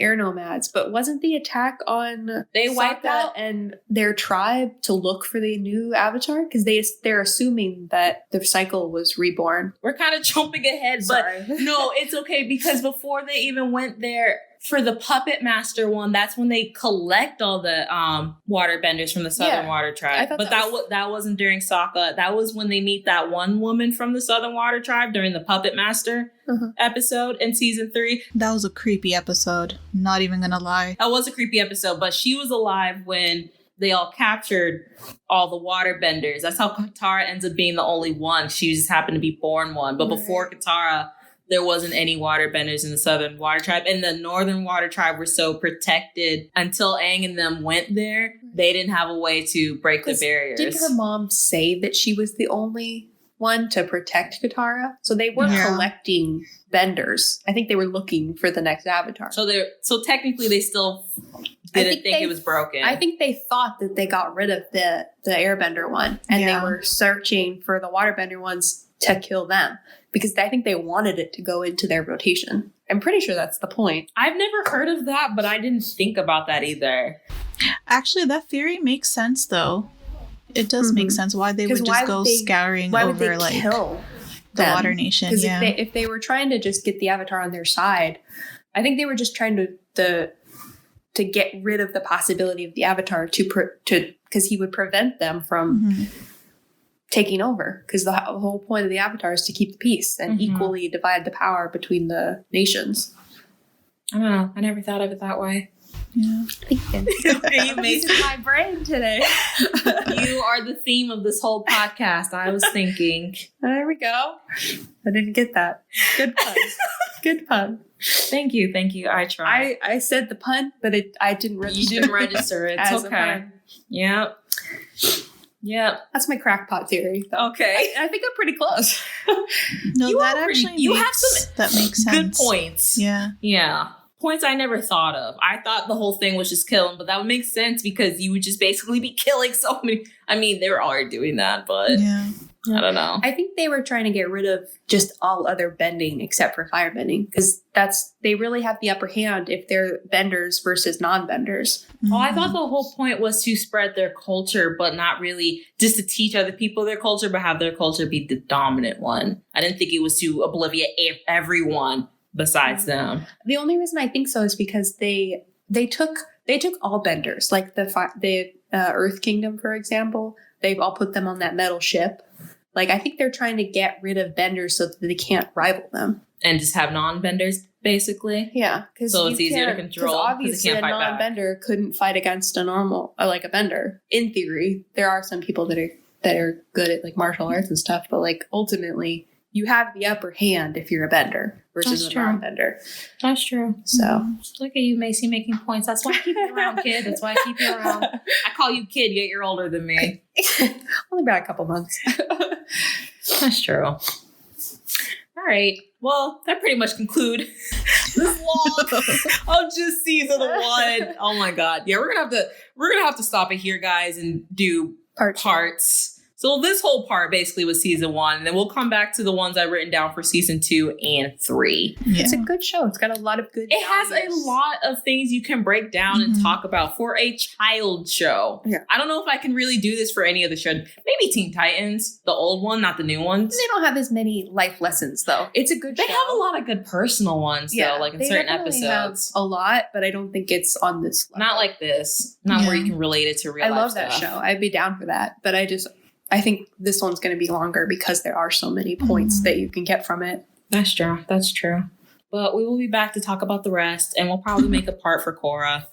air nomads, but wasn't the attack on they wiped out and their tribe to look for the new Avatar? Because they're assuming that the cycle was reborn. We're kind of jumping ahead, but no, it's okay, because before they even went there for the Puppet Master one, that's when they collect all the waterbenders from the Southern Water Tribe. But that wasn't during Sokka. That was when they meet that one woman from the Southern Water Tribe during the Puppet Master episode in season 3. That was a creepy episode. Not even gonna lie. That was a creepy episode, but she was alive when they all captured all the waterbenders. That's how Katara ends up being the only one. She just happened to be born one. But before Katara, there wasn't any waterbenders in the Southern Water Tribe. And the Northern Water Tribe were so protected until Aang and them went there. They didn't have a way to break the barriers. Did her mom say that she was the only one to protect Katara? So they weren't collecting benders. I think they were looking for the next Avatar. So technically they still didn't think it was broken. I think they thought that they got rid of the airbender one, and they were searching for the waterbender ones to kill them, because I think they wanted it to go into their rotation. I'm pretty sure that's the point. I've never heard of that, but I didn't think about that either. Actually, that theory makes sense, though. It does make sense why they would just go scouring over kill the Water Nation. Because if they were trying to just get the Avatar on their side, I think they were just trying to get rid of the possibility of the Avatar because he would prevent them from taking over. Because the whole point of the Avatar is to keep the peace and equally divide the power between the nations. I don't know. I never thought of it that way. Yeah. Okay, you made my brain today. You are the theme of this whole podcast. I was thinking. There we go. I didn't get that. Good pun. Good pun. Thank you. I tried. I said the pun, but I didn't register. You didn't register it. It's okay. Yep. That's my crackpot theory. Though. Okay. I think I'm pretty close. No, that actually you have some that makes sense. Good points. Yeah. points I never thought of. I thought the whole thing was just killing, but that would make sense because you would just basically be killing so many. I mean, they were already doing that, but Yeah. I don't know. I think they were trying to get rid of just all other bending except for firebending because they really have the upper hand if they're benders versus non-benders. Oh, I thought the whole point was to spread their culture, but not really just to teach other people their culture, but have their culture be the dominant one. I didn't think it was to obliviate everyone besides them. The only reason I think so is because they took all benders, like the Earth Kingdom, for example. They've all put them on that metal ship. Like, I think they're trying to get rid of benders so that they can't rival them. And just have non-benders, basically? Yeah. So it's easier to control. Because obviously a non-bender couldn't fight against a normal, like a bender. In theory, there are some people that are good at like martial arts and stuff, but like ultimately you have the upper hand if you're a bender versus a non-bender. That's true. So look at you, Macy, making points. That's why I keep you around, kid. That's why I keep you around. I call you kid, yet you're older than me. only about a couple months. That's true. All right. Well, that pretty much concludes this vlog of just season 1. Oh my god. Yeah, we're gonna have to stop it here, guys, and do parts. So this whole part basically was season 1, and then we'll come back to the ones I've written down for season 2 and 3. Yeah. It's a good show. It's got a lot of good. It has a lot of things you can break down and talk about for a child show. Yeah. I don't know if I can really do this for any of the shows. Maybe Teen Titans, the old one, not the new ones. They don't have as many life lessons, though. It's a good show. They have a lot of good personal ones, though, like in certain episodes. Have a lot, but I don't think it's on this level. Not like this. Not where you can relate it to real life. I love that show. I'd be down for that, but I think this one's going to be longer because there are so many points that you can get from it. That's true. That's true. But we will be back to talk about the rest, and we'll probably make a part for Korra.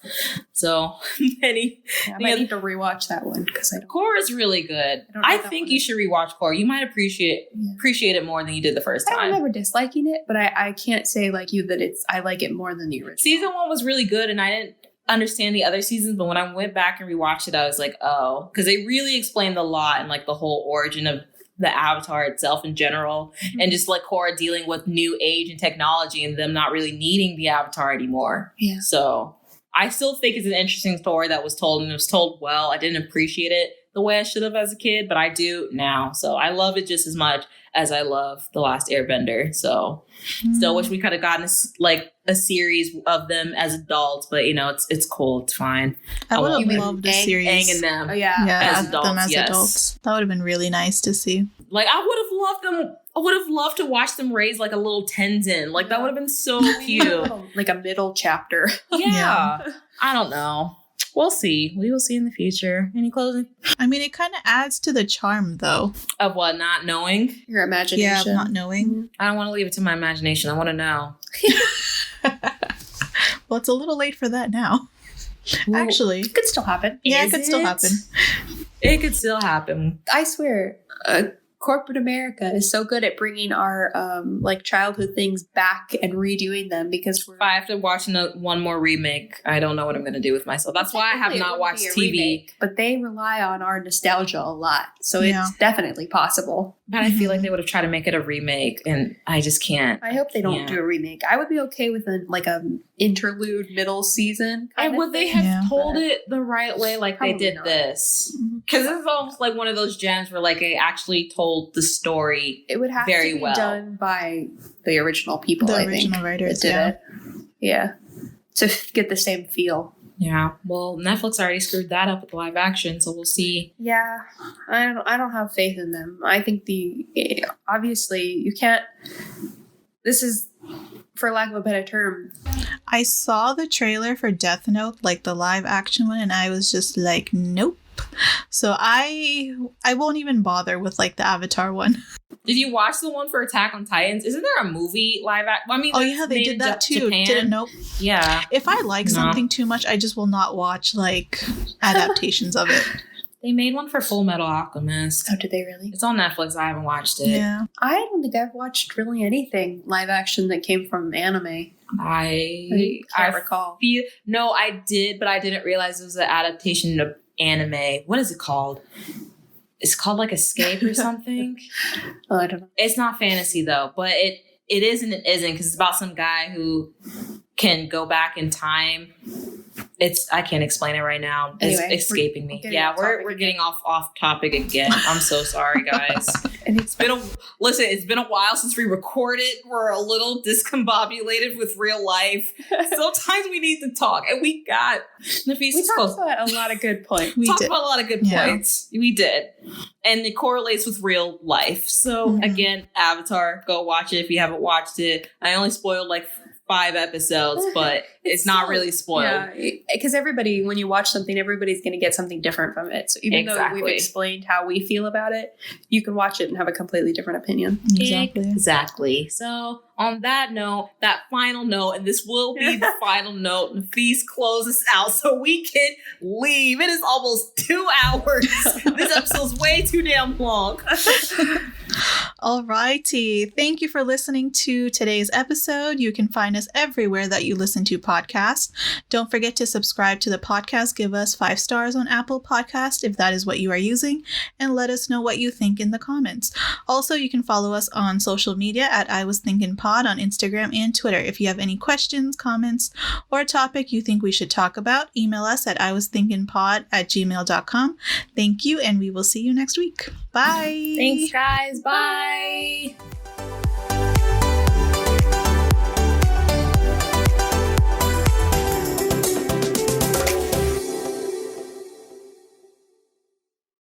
So, I might need to rewatch that one because Korra's really good. I think you should rewatch Korra. You might appreciate it more than you did the first time. I remember disliking it, but I can't say like you that I like it more than the original. Season 1 was really good, and I didn't understand the other seasons, but when I went back and rewatched it, I was like, oh, because they really explained a lot and like the whole origin of the Avatar itself in general, and just like Korra dealing with new age and technology and them not really needing the Avatar anymore. Yeah. So I still think it's an interesting story that was told, and it was told well. I didn't appreciate it the way I should have as a kid, but I do now. So I love it just as much as I love The Last Airbender. So still wish we could have gotten a series of them as adults, but it's cool. It's fine. I would have loved a series. Aang and them. Oh, yeah. As adults, them as adults. That would have been really nice to see. Like, I would have loved them. I would have loved to watch them raise like a little Tenzin. Like, that would have been so cute. Like a middle chapter. Yeah. I don't know. We'll see. We will see in the future. Any closing? I mean, it kind of adds to the charm, though. Of what? Not knowing? Your imagination. Yeah, not knowing. I don't want to leave it to my imagination. I want to know. Well, it's a little late for that now. Well, Actually. it could still happen. Yeah, it could still happen. It could still happen. I swear, corporate America is so good at bringing our childhood things back and redoing them because if I have to watch one more remake, I don't know what I'm going to do with myself. That's why I have not watched TV. Remake, but they rely on our nostalgia a lot, so it's definitely possible. But I feel like they would have tried to make it a remake, and I just can't. I hope they don't do a remake. I would be okay with an interlude middle season. And would they have told it the right way, like they did this? Because this is almost like one of those gems where like they actually told the story. It would have very to be well done by the original people. The original writers did it. Yeah, to get the same feel. Yeah. Well, Netflix already screwed that up with live action, so we'll see. Yeah, I don't have faith in them. I think obviously you can't. This is, for lack of a better term. I saw the trailer for Death Note, like the live action one, and I was just like, nope. So I won't even bother with like the Avatar one. Did you watch the one for Attack on Titans? Isn't there a movie live action? I mean, oh yeah, they did that too. Japan. Didn't know. Yeah. If I like something too much, I just will not watch like adaptations of it. They made one for Full Metal Alchemist. Oh, did they really? It's on Netflix. I haven't watched it. Yeah. I don't think I've watched really anything live action that came from anime. I can't recall. No, I did, but I didn't realize it was an adaptation of anime. What is it called? It's called like Escape or something. Oh, I don't know. It's not fantasy though, but it is and it isn't, because it's about some guy who can go back in time. I can't explain it right now. Anyway, it's escaping me. We're again. getting off topic again. I'm so sorry, guys. And It's been a while since we recorded. We're a little discombobulated with real life. Sometimes we need to talk, and we got Nafees. we talked about a lot of good points. We talked did. about a lot of good points. We did, and it correlates with real life. So again, Avatar, go watch it if you haven't watched it. I only spoiled like 5 episodes, but it's not really spoiled. Yeah, because when you watch something, everybody's going to get something different from it. So even though we've explained how we feel about it, you can watch it and have a completely different opinion. Exactly. So on that note, that final note, and this will be the final note, Nafees closes out so we can leave. It is almost 2 hours. This episode's way too damn long. Alrighty. Thank you for listening to today's episode. You can find us everywhere that you listen to podcasts. Don't forget to subscribe to the podcast. Give us 5 stars on Apple Podcast if that is what you are using, and let us know what you think in the comments. Also, you can follow us on social media at I Was Thinking Pod on Instagram and Twitter. If you have any questions, comments, or a topic you think we should talk about, email us at iwasthinkingpod@gmail.com. Thank you, and we will see you next week. Bye. Thanks, guys. Bye.